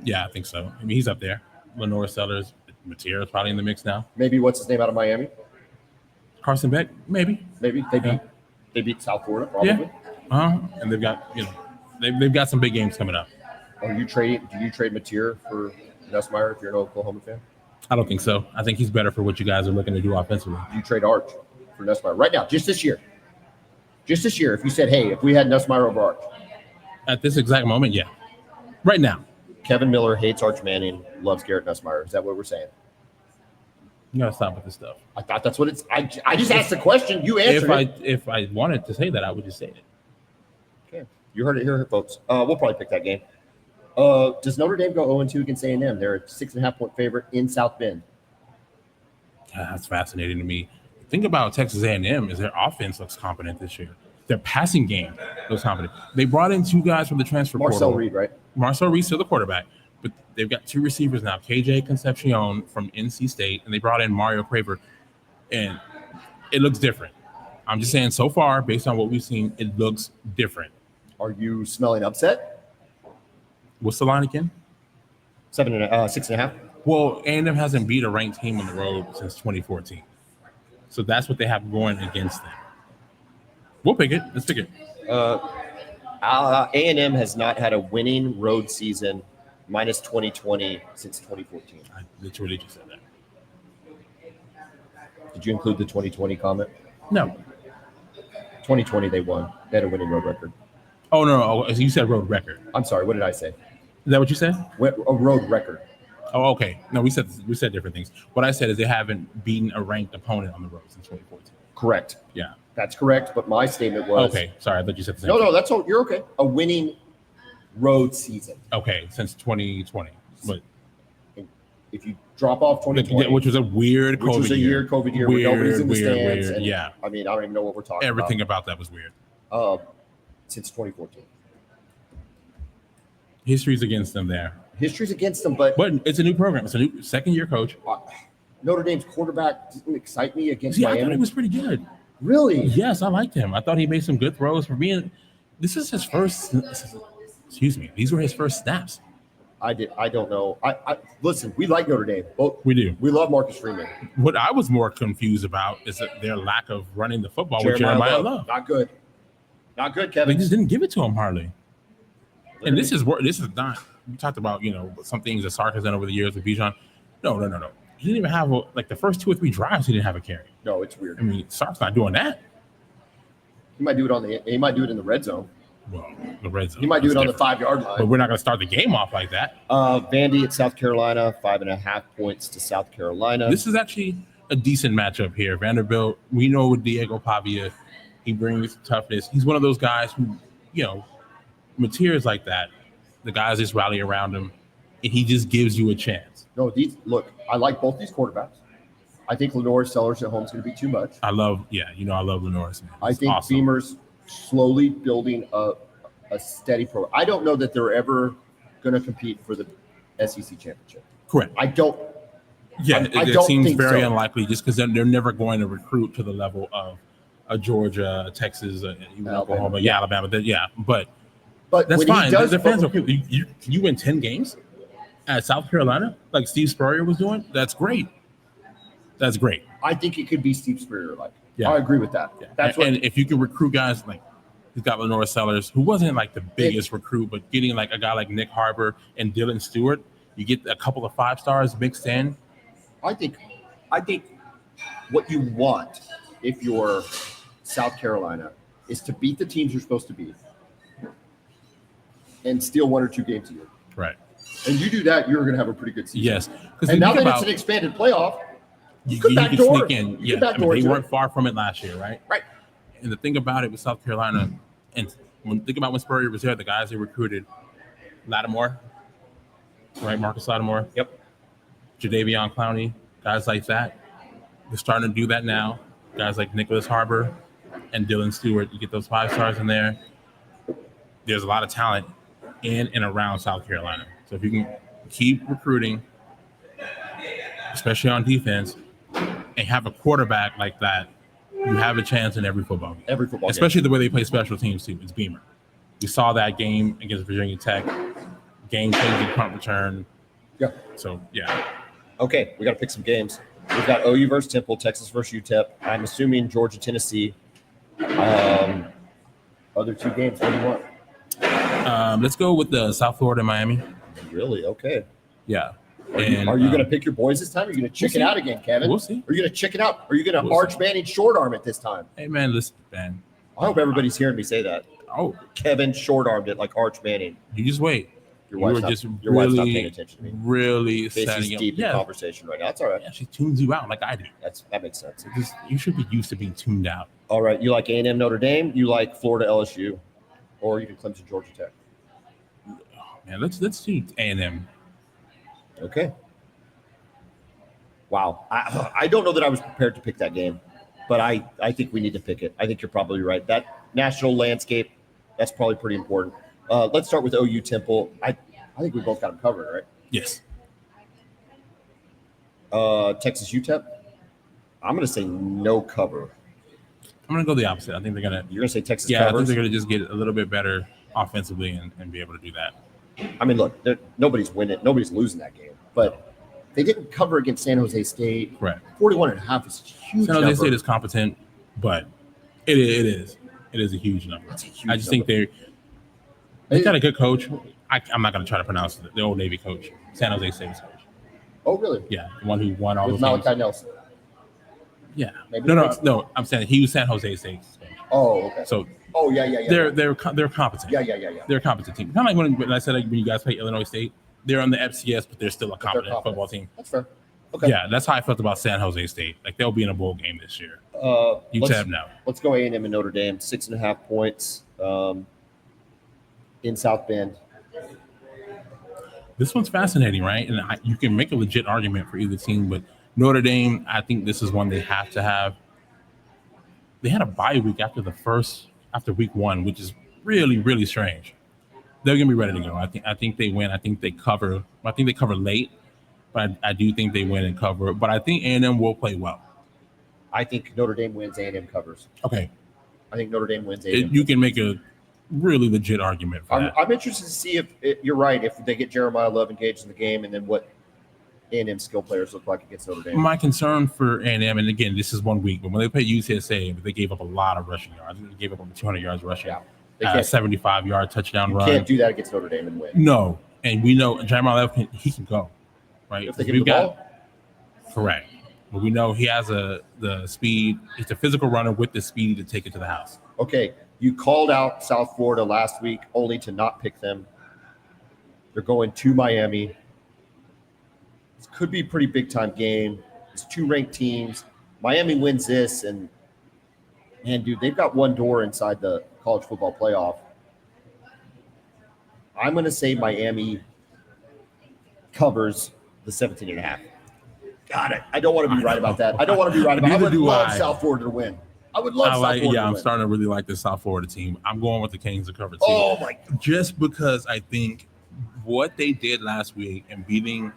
Yeah, I think so. I mean, he's up there. Lenore Sellers, Mateer is probably in the mix now. Maybe what's his name out of Miami? Carson Beck, maybe. Maybe they beat South Florida probably. Yeah. And they've got they've got some big games coming up. Do you trade Mateer for Nussmeier if you're an Oklahoma fan? I don't think so. I think he's better for what you guys are looking to do offensively. Do you trade Arch for Nussmeier right now, just this year? Just this year, if you said, hey, if we had Nussmeier over Arch. At this exact moment, yeah. Right now. Kevin Miller hates Arch Manning, loves Garrett Nussmeier. Is that what we're saying? You gotta stop with this stuff. I thought that's what it's. I just asked the question. You answered it. If I wanted to say that, I would just say it. Okay, you heard it here, folks. We'll probably pick that game. Does Notre Dame go 0-2 against A&M? They're a 6.5-point favorite in South Bend. Yeah, that's fascinating to me. The thing about Texas A&M is their offense looks competent this year. Their passing game looks competent. They brought in two guys from the transfer portal. Marcel Reed, right? Marcel Reed, still the quarterback. But they've got two receivers now, KJ Concepcion from NC State, and they brought in Mario Craver, and it looks different. I'm just saying, so far, based on what we've seen, it looks different. Are you smelling upset? What's the line again? 6.5. Well, A&M hasn't beat a ranked team on the road since 2014. So that's what they have going against them. We'll pick it. Let's pick it. A&M has not had a winning road season minus 2020 since 2014. I literally just said that. Did you include the 2020 comment? No. 2020 they won. They had a winning road record. Oh, no. You said road record. I'm sorry. What did I say? Is that what you said? A road record. Oh, okay. No, we said different things. What I said is they haven't beaten a ranked opponent on the road since 2014. Correct. Yeah. That's correct. But my statement was. Okay. Sorry. I thought you said the same. No, that's all. You're okay. A winning road season. Okay. Since 2020. But if you drop off 2020, which was a weird COVID year. COVID year where nobody's in the stands. Weird. And, yeah. I mean, I don't even know what we're talking about. Everything about that was weird. Since 2014. History's against them there. History's against them, but it's a new program. It's a new second-year coach. Notre Dame's quarterback didn't excite me against Miami. Miami. I thought he was pretty good. Really? Yes, I liked him. I thought he made some good throws for being. This is his first. Excuse me. These were his first snaps. I don't know. I listen. We like Notre Dame. Both. We do. We love Marcus Freeman. What I was more confused about is that their lack of running the football with Jeremiah Love. Not good. Not good, Kevin. They just didn't give it to him hardly. And this is not. We talked about some things that Sark has done over the years with Bijan. No. He didn't even have the first 2 or 3 drives. He didn't have a carry. No, it's weird. I mean, Sark's not doing that. He might do it He might do it in the red zone. Well, the red zone. He might do it on the 5-yard line. But we're not going to start the game off like that. Vandy at South Carolina, 5.5 points to South Carolina. This is actually a decent matchup here. Vanderbilt. We know with Diego Pavia, he brings toughness. He's one of those guys who, Mateer is like that. The guys just rally around him, and he just gives you a chance. No, I like both these quarterbacks. I think Lenore Sellers at home is going to be too much. I love Lenore. I think awesome. Beamer's slowly building a steady program. I don't know that they're ever going to compete for the SEC championship. Correct. I don't. Yeah, it seems very unlikely just because they're never going to recruit to the level of a Georgia, a Texas, even Oklahoma, Alabama. But that's fine. The fans are cool. You win 10 games at South Carolina, like Steve Spurrier was doing. That's great. That's great. I think it could be Steve Spurrier. Yeah. I agree with that. Yeah. And if you can recruit guys like he's got Lenore Sellers, who wasn't like the biggest recruit, but getting like a guy like Nick Harbor and Dylan Stewart, you get a couple of 5 stars mixed in. I think what you want if you're South Carolina is to beat the teams you're supposed to beat and steal 1 or 2 games a year. Right. And you do that, you're going to have a pretty good season. Yes. And now that it's an expanded playoff, you can sneak in. Yeah, they weren't far from it last year, right? Right. And the thing about it with South Carolina, and think about when Spurrier was there, the guys they recruited, Lattimore, right? Marcus Lattimore. Yep. Jadeveon Clowney, guys like that. They're starting to do that now. Guys like Nicholas Harbor and Dylan Stewart, you get those 5 stars in there. There's a lot of talent in and around South Carolina. So if you can keep recruiting, especially on defense, and have a quarterback like that, you have a chance in every football game. Especially the way they play special teams too. It's Beamer. We saw that game against Virginia Tech. game-changing punt return. Yeah. So, yeah. Okay, we got to pick some games. We've got OU versus Temple, Texas versus UTEP. I'm assuming Georgia, Tennessee. Other two games. What do you want? Let's go with the South Florida, Miami. Really? Okay. Yeah. Are you going to pick your boys this time? Or are you going to chicken out again, Kevin? We'll see. Are you going to chicken out? Or are you going to Arch Manning short arm it this time? Hey, man, listen, man. I hope everybody's hearing me say that. Oh, Kevin short armed it like Arch Manning. You just wait. Your wife's not paying attention to me. Really setting up. Deep in conversation right now. That's all right. Yeah, she tunes you out like I do. That makes sense. You should be used to being tuned out. All right. You like A&M Notre Dame? You like Florida LSU? Or you can Clemson Georgia Tech? Oh, man, let's do A&M. Okay. Wow. I don't know that I was prepared to pick that game, but I think we need to pick it. I think you're probably right. That national landscape, that's probably pretty important. Let's start with OU Temple. I think we both got them covered, right? Yes. Texas UTEP. I'm going to say no cover. I'm going to go the opposite. I think they're going to. You're going to say Texas covers? covers? I think they're going to just get a little bit better offensively and be able to do that. I mean, look, nobody's winning. Nobody's losing that game. But they didn't cover against San Jose State. Correct. 41.5 is a huge San Jose number. State is competent, but it is. It is a huge number. That's a huge I just number. think they got a good coach. I'm not going to try to pronounce it. The old Navy coach, San Jose State's coach. Oh, really? Yeah, the one who won all with those Malachi games. Nelson. Yeah. Maybe No. I'm saying he was San Jose State's coach. Oh, okay. So. Oh, yeah. They're competent. Yeah. They're a competent team. Kind of like when I said when you guys play Illinois State, they're on the FCS, but they're still a competent football team. That's fair. Okay. Yeah, that's how I felt about San Jose State. Like they'll be in a bowl game this year. UTEP no. Let's go A&M and Notre Dame. 6.5 points in South Bend. This one's fascinating, right? And you can make a legit argument for either team, but Notre Dame, I think this is one they have to have. They had a bye week after week one, which is really, really strange. They're gonna be ready to go. I think they win. I think they cover. I think they cover late, but I do think they win and cover. But I think A&M will play well. I think Notre Dame wins. A&M covers. Okay. I think Notre Dame wins. A&M. You can make a really legit argument for that. I'm interested to see if you're right. If they get Jeremiah Love engaged in the game, and then what A&M skill players look like against Notre Dame. My concern for A&M, and again, this is 1 week, but when they played UTSA, they gave up a lot of rushing yards. I think they gave up over 200 yards rushing. Yeah. 75-yard touchdown run. You can't do that against Notre Dame and win. No, and we know Jeremiah Love can go, right? If they give him the ball? Correct. But we know he has the speed. He's a physical runner with the speed to take it to the house. Okay, you called out South Florida last week only to not pick them. They're going to Miami. This could be a pretty big-time game. It's two ranked teams. Miami wins this, and dude, they've got one door inside the college football playoff. I'm going to say Miami covers the 17.5. Got it. I don't want to be right about that. I don't want to be right about it. I would love South Florida to win. I would love South Florida to win. I'm starting to really like this South Florida team. I'm going with the Canes to cover too. Oh, my God. Just because I think what they did last week and beating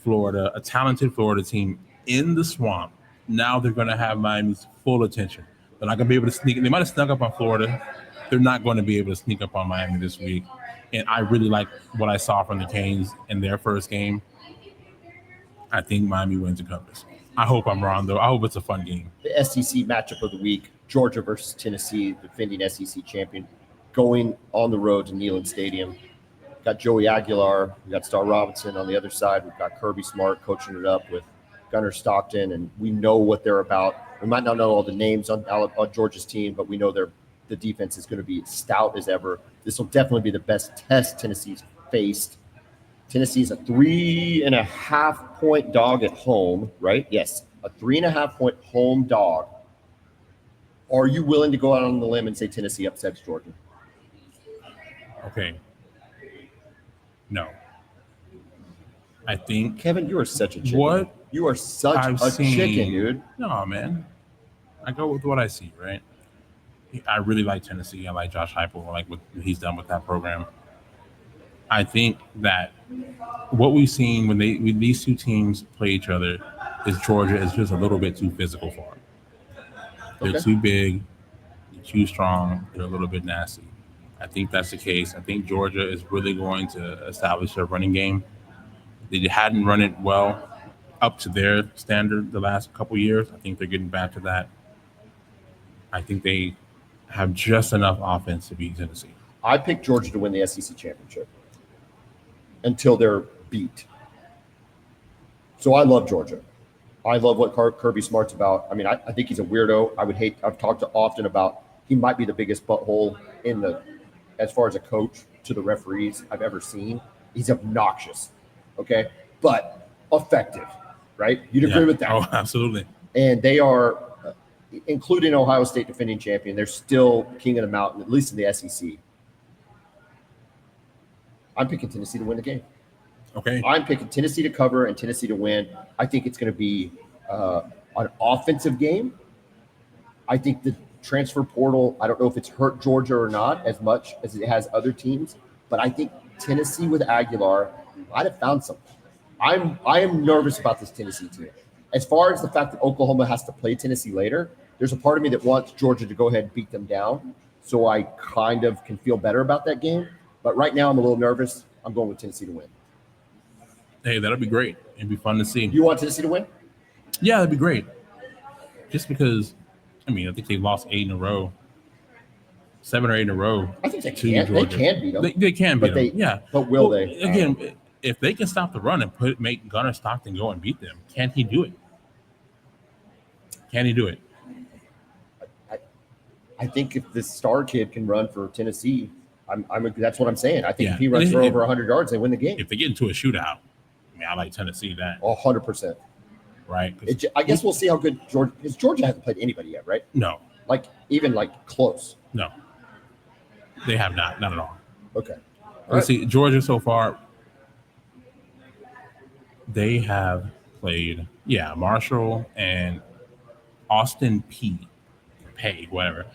Florida, a talented Florida team in the swamp, now they're going to have Miami's full attention. They're not going to be able to sneak. They might have snuck up on Florida. They're not going to be able to sneak up on Miami this week. And I really like what I saw from the Canes in their first game. I think Miami wins and covers. I hope I'm wrong, though. I hope it's a fun game. The SEC matchup of the week, Georgia versus Tennessee, defending SEC champion, going on the road to Neyland Stadium. We've got Joey Aguilar. We've got Star Robinson on the other side. We've got Kirby Smart coaching it up with Gunnar Stockton, and we know what they're about. We might not know all the names on Georgia's team, but we know the defense is going to be stout as ever. This will definitely be the best test Tennessee's faced. Tennessee's a 3.5 point dog at home, right? Yes, a 3.5 point home dog. Are you willing to go out on the limb and say Tennessee upsets Georgia? Okay. No. I think. Kevin, you are such a chicken. What? You are such a chicken, dude. No, man. I go with what I see, right? I really like Tennessee. I like Josh Heupel. I like what he's done with that program. I think that what we've seen when these two teams play each other is Georgia is just a little bit too physical for them. They're too big, they're too strong, they're a little bit nasty. I think that's the case. I think Georgia is really going to establish their running game. They hadn't run it well up to their standard the last couple years. I think they're getting back to that. I think they have just enough offense to beat Tennessee. I picked Georgia to win the SEC championship until they're beat. So I love Georgia. I love what Kirby Smart's about. I mean, I think he's a weirdo. I've talked often about he might be the biggest butthole as far as a coach to the referees I've ever seen. He's obnoxious, okay, but effective, right? You'd agree with that? Oh, absolutely. And they are, including Ohio State defending champion, they're still king of the mountain, at least in the SEC. I'm picking Tennessee to win the game. Okay. I'm picking Tennessee to cover and Tennessee to win. I think it's going to be an offensive game. I think the transfer portal, I don't know if it's hurt Georgia or not as much as it has other teams, but I think Tennessee with Aguilar might have found something. I am nervous about this Tennessee team. As far as the fact that Oklahoma has to play Tennessee later, there's a part of me that wants Georgia to go ahead and beat them down, so I kind of can feel better about that game. But right now I'm a little nervous. I'm going with Tennessee to win. Hey, that'll be great. It'd be fun to see. You want Tennessee to win? Yeah, that'd be great. Just because, I mean, I think they lost 8 in a row, 7 or 8 in a row. I think they can. They can beat them. They can beat them. Yeah, but will they? Again, if they can stop the run and make Gunnar Stockton go and beat them, can he do it? Can he do it? I think if this star kid can run for Tennessee, that's what I'm saying. I think if he runs for over 100 yards, they win the game. If they get into a shootout, I mean, I like Tennessee that. 100%. Right? I guess we'll see how good Georgia – because Georgia hasn't played anybody yet, right? No. Even close. No. They have not at all. Okay. Let's see. Georgia so far, they have played, Marshall and Austin Pay, whatever.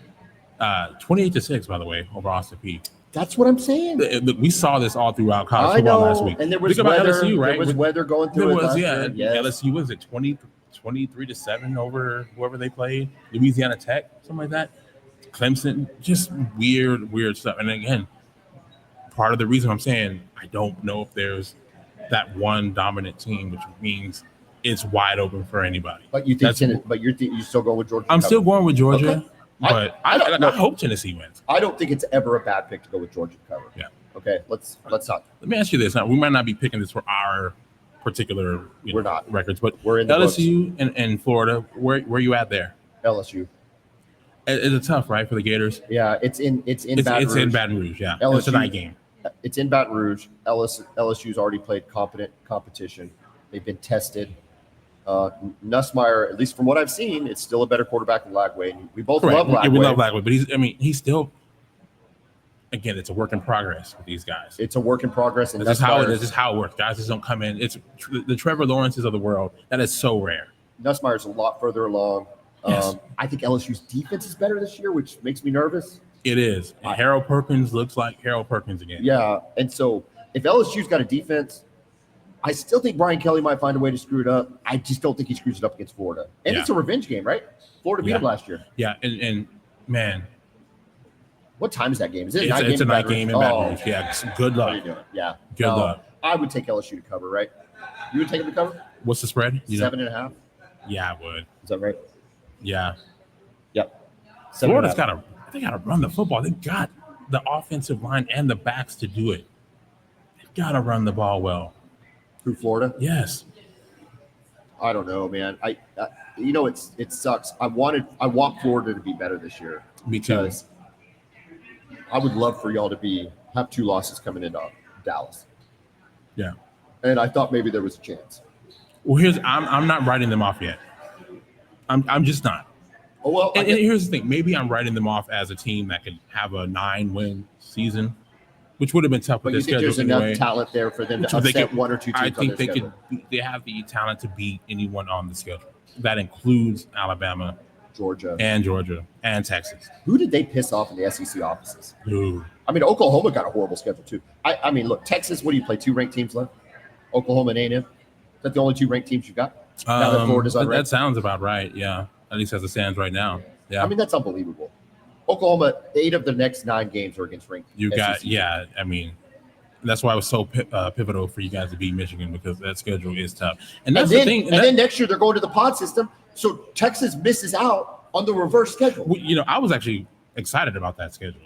28-6, by the way, over Austin P. That's what I'm saying. We saw this all throughout college football last week. And there was weather, LSU, right? There was weather going through it. Yes. LSU was it 23-7 over whoever they played, Louisiana Tech, something like that. Clemson, just weird stuff. And again, part of the reason I'm saying I don't know if there's that one dominant team, which means it's wide open for anybody. But you think, you still going with Georgia? I'm still going with Georgia. Okay. But I hope Tennessee wins. I don't think it's ever a bad pick to go with Georgia to cover. Yeah. Okay. Let's talk. Let me ask you this. Now, we might not be picking this for our particular we're not records, but we're in the LSU and Florida. Where you at there? LSU. It's tough, right, for the Gators? Yeah, it's in Baton Rouge. In Baton Rouge. Yeah, LSU, it's a night game. It's in Baton Rouge. LSU's already played competent competition. They've been tested. Nussmeier, at least from what I've seen, it's still a better quarterback than Lagway. We both love Lagway. Yeah, we love Lagway, but he's still. Again, it's a work in progress with these guys. It's a work in progress, and this is how it works. Guys just don't come in. It's the Trevor Lawrences of the world. That is so rare. Nussmeier's a lot further along. Yes. I think LSU's defense is better this year, which makes me nervous. It is. And Harold Perkins looks like Harold Perkins again. Yeah, and so if LSU's got a defense, I still think Brian Kelly might find a way to screw it up. I just don't think he screws it up against Florida. And it's a revenge game, right? Florida beat him last year. Yeah, and man. What time is that game? Is it it's a night game in Baton Rouge. Yeah, good luck. What are you doing? Yeah. Good luck. I would take LSU to cover, right? You would take them to cover? What's the spread? 7.5. Yeah, I would. Is that right? Yeah. Yep. Florida's got to run the football. They got the offensive line and the backs to do it. They've got to run the ball well. Through Florida? Yes. I don't know, man. It sucks. I want Florida to be better this year. Me too. Because I would love for y'all to have 2 losses coming into Dallas. Yeah. And I thought maybe there was a chance. Well, I'm not writing them off yet. I'm just not. Oh well. And here's the thing. Maybe I'm writing them off as a team that could have a 9-win season, which would have been tough with their schedule. But you think there's enough talent there for them to upset 1 or 2 teams? I think they have the talent to beat anyone on the schedule. That includes Alabama, Georgia, and Texas. Who did they piss off in the SEC offices? Ooh. I mean, Oklahoma got a horrible schedule too. I mean, look, Texas. What do you play? 2 ranked teams left. Oklahoma and A&M. Is that the only 2 ranked teams you got? Now that Florida's unranked. That sounds about right. Yeah, at least as it stands right now. Yeah. I mean, that's unbelievable. Oklahoma, 8 of the next 9 games are against ranked. You got, SEC. yeah. I mean, that's why it was so pivotal for you guys to beat Michigan, because that schedule is tough. And that's the thing. And then next year they're going to the pod system, so Texas misses out on the reverse schedule. You know, I was actually excited about that schedule.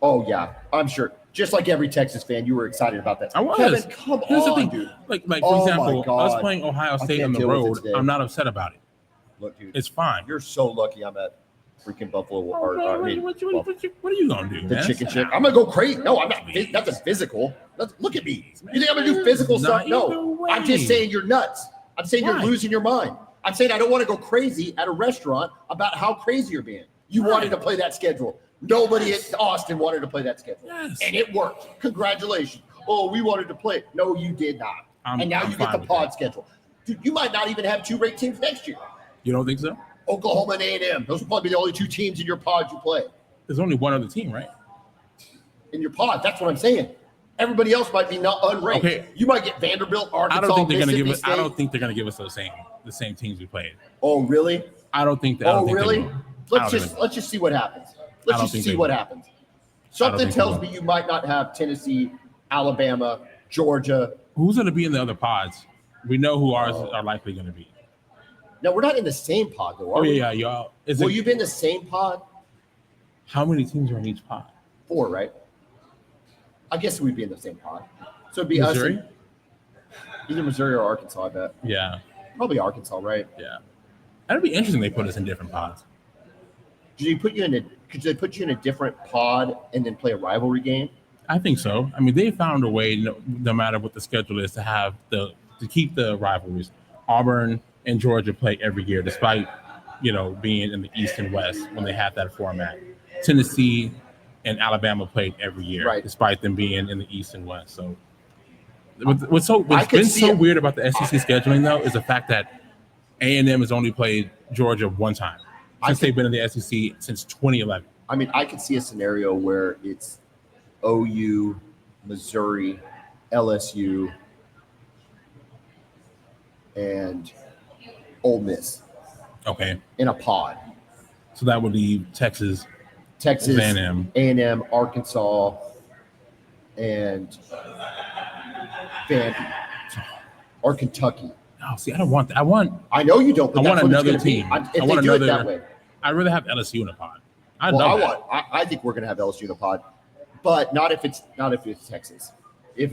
Oh yeah, I'm sure. Just like every Texas fan, you were excited about that. I was. Kevin, come Here's the on, thing. dude. Like for Oh, my example, God. us playing Ohio State can't on the deal with it road, today. I'm not upset about it. Look, dude, It's fine. you're so lucky I'm at freaking Buffalo. What Or, I are mean, you gonna do, the man? chicken shit. I'm gonna go crazy. No, I'm not. Nothing physical. Look at me. You think I'm gonna do physical stuff? No. I'm just saying you're nuts. I'm saying you're losing your mind. I'm saying I don't want to go crazy at a restaurant about how crazy you're being. You wanted to play that schedule. Nobody at Austin wanted to play that schedule. Yes. And it worked. Congratulations. Oh, we wanted to play it. No, you did not. And now you get the pod schedule. Dude, you might not even have 2 ranked teams next year. You don't think so? Oklahoma and A&M. Those will probably be the only 2 teams in your pod you play. There's only one other team, right? In your pod. That's what I'm saying. Everybody else might be not unranked. Okay. You might get Vanderbilt, Arkansas, I don't think they're gonna Mississippi give us. State. I don't think they're gonna give us the same teams we played. Oh, really? I don't think that. Oh, really? Let's think just see what happens. Let's just see what happens. Something think tells they me you might not have Tennessee, Alabama, Georgia. Who's gonna be in the other pods? We know who ours are likely gonna be. No, we're not in the same pod, though. Oh Are we? yeah, y'all. Will you be in the same pod? How many teams are in each pod? 4, right? I guess we'd be in the same pod. So it'd be Missouri? us. Either Missouri or Arkansas, I bet. Yeah, Probably Arkansas, right? yeah. That'd be interesting. They put us in different pods. Could they put you in a different pod and then play a rivalry game? I think so. I mean, they found a way, no matter what the schedule is, to keep the rivalries. Auburn and Georgia play every year, despite being in the East and West when they had that format. Tennessee and Alabama played every year, Right. despite them being in the East and West. So, what's been so weird about the SEC scheduling though is the fact that A&M has only played Georgia one time since they've been in the SEC since 2011. I mean, I could see a scenario where it's OU, Missouri, LSU, and Ole Miss Okay, in a pod. so that would leave Texas, A&M, Arkansas, and Vandy, or Kentucky. Oh, see, I don't want that. I know you don't, but I that's want what another it's gonna team. be. If they do it that way. I'd rather have LSU in a pod. I think we're gonna have LSU in a pod, but not if it's Texas. If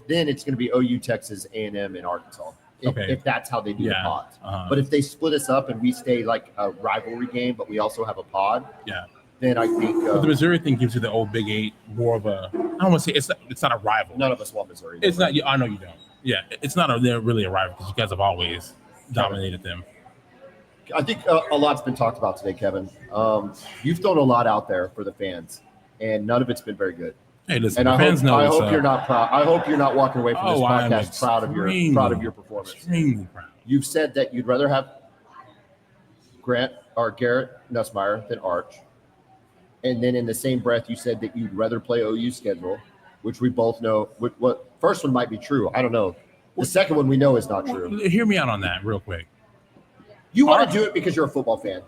then it's gonna be OU, Texas, A&M, and Arkansas. If that's how they do the pods. But if they split us up and we stay like a rivalry game, but we also have a pod, then I think But the Missouri thing gives you the old Big 8 more of a. I don't want to say it's not a rival. none of us want Missouri. It's not. I know you don't. Yeah, it's not really a rival because you guys have always dominated them. I think a lot's been talked about today, Kevin. You've thrown a lot out there for the fans, and none of it's been very good. Hey, listen, And the fans know. I hope you're not proud. I hope you're not walking away from this I'm podcast proud of your performance. Extremely proud. You've said that you'd rather have Garrett Nussmeier than Arch, and then in the same breath, you said that you'd rather play OU schedule, which we both know. What first one might be true. I don't know. The second one we know is not true. Hear me out on that real quick. You want to do it because you're a football fan.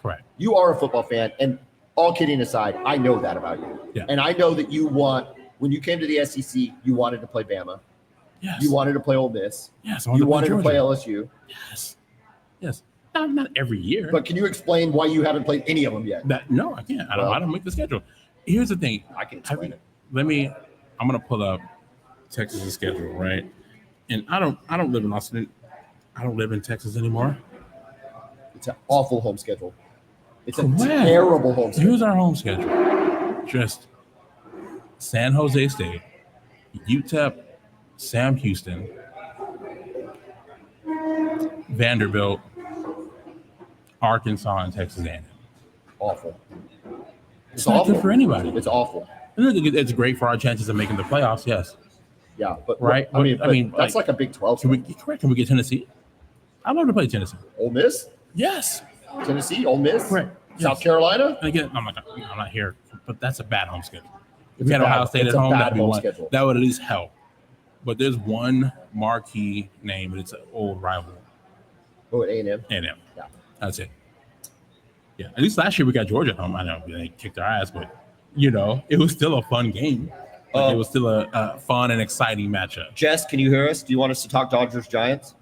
Correct. You are a football fan, and all kidding aside, I know that about you. Yeah. And I know that when you came to the SEC, you wanted to play Bama. Yes. You wanted to play Ole Miss. Yes. You wanted to play LSU. Yes. Yes. Not every year. But can you explain why you haven't played any of them yet? No, I can't. I don't make the schedule. Here's the thing. I can explain it. I'm gonna pull up Texas' schedule, right? And I don't live in Austin. I don't live in Texas anymore. It's an awful home schedule. It's Correct. a terrible home schedule. Here's our home schedule. Just San Jose State, UTEP, Sam Houston, Vanderbilt, Arkansas, and Texas A&M. Awful. It's not awful good for anybody. It's awful. It's great for our chances of making the playoffs, yes. Yeah, but Right? I mean, that's like a Big 12. Can we get Tennessee? I'd love to play Tennessee. Ole Miss, Yes. Tennessee, Ole Miss, Correct. South Yes. Carolina. And again, I'm not here, but that's a bad home schedule. If we had Ohio State it's at a home, bad that'd be home one. schedule. That would at least help. But there's one marquee name, and it's an old rival, Oh, at A&M. A&M. Yeah. That's it. Yeah, at least last year we got Georgia at home. I know they kicked our ass, but it was still a fun game. It was still a fun and exciting matchup. Jess, can you hear us? Do you want us to talk Dodgers Giants?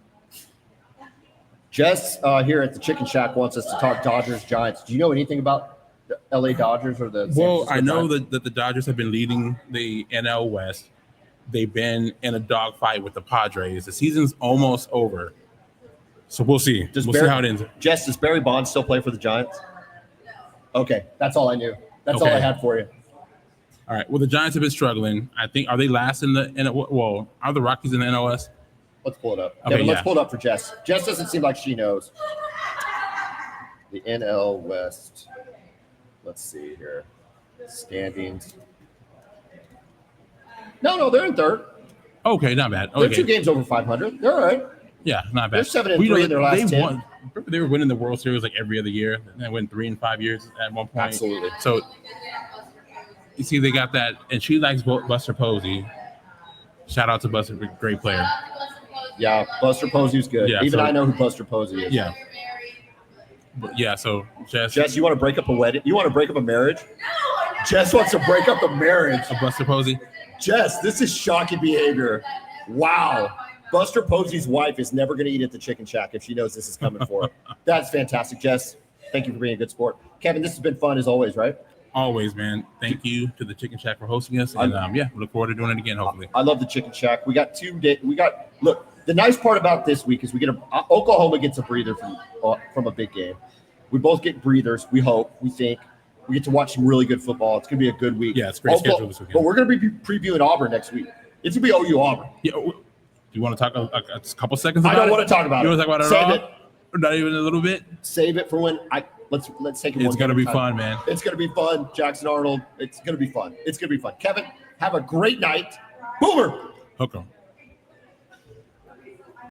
Jess here at the Chicken Shack wants us to talk Dodgers Giants. Do you know anything about the LA Dodgers or the? Well, I know that the Dodgers have been leading the NL West. They've been in a dogfight with the Padres. The season's almost over, so we'll see. See how it ends. Jess, does Barry Bonds still play for the Giants? Okay, that's all I knew. That's all I had for you. All right. Well, the Giants have been struggling. I think are they last in the are the Rockies in the NOS? Let's pull it up. Okay, Let's pull it up for Jess. Jess doesn't seem like she knows. The NL West. Let's see here. Standings. No, they're in third. Okay, not bad. Okay. They're 2 games over 500. They're all right. Yeah, not bad. They're 7-3 in their last 10. They were winning the World Series like every other year. They win 3 in 5 years at one point. Absolutely. So you see, they got that, and she likes Buster Posey. Shout out to Buster, great player. Yeah, Buster Posey's good. Yeah, Even I know who Buster Posey is. Yeah. But yeah, so Jess, you want to break up a wedding? You want to break up a marriage? Jess wants to break up a marriage. Of Buster Posey? Jess, this is shocking behavior. Wow. Buster Posey's wife is never going to eat at the Chicken Shack if she knows this is coming for her. That's fantastic, Jess. Thank you for being a good sport. Kevin, this has been fun as always, right? Always, man. Thank you to the Chicken Shack for hosting us. And we look forward to doing it again, hopefully. I love the Chicken Shack. We got 2 days. Look, the nice part about this week is Oklahoma gets a breather from a big game. We both get breathers, we hope, we think. We get to watch some really good football. It's going to be a good week. Yeah, it's a great schedule this weekend. But we're going to be previewing Auburn next week. It's going to be OU Auburn. Yeah. Do you want to talk a couple seconds about it? I don't want to talk about it. You want to talk about it Save at all? Or not even a little bit? Save it for when let's take it. It's going to be fun, man. It's going to be fun. Jackson Arnold. It's going to be fun. It's going to be fun. Kevin, have a great night. Boomer. Hook 'em.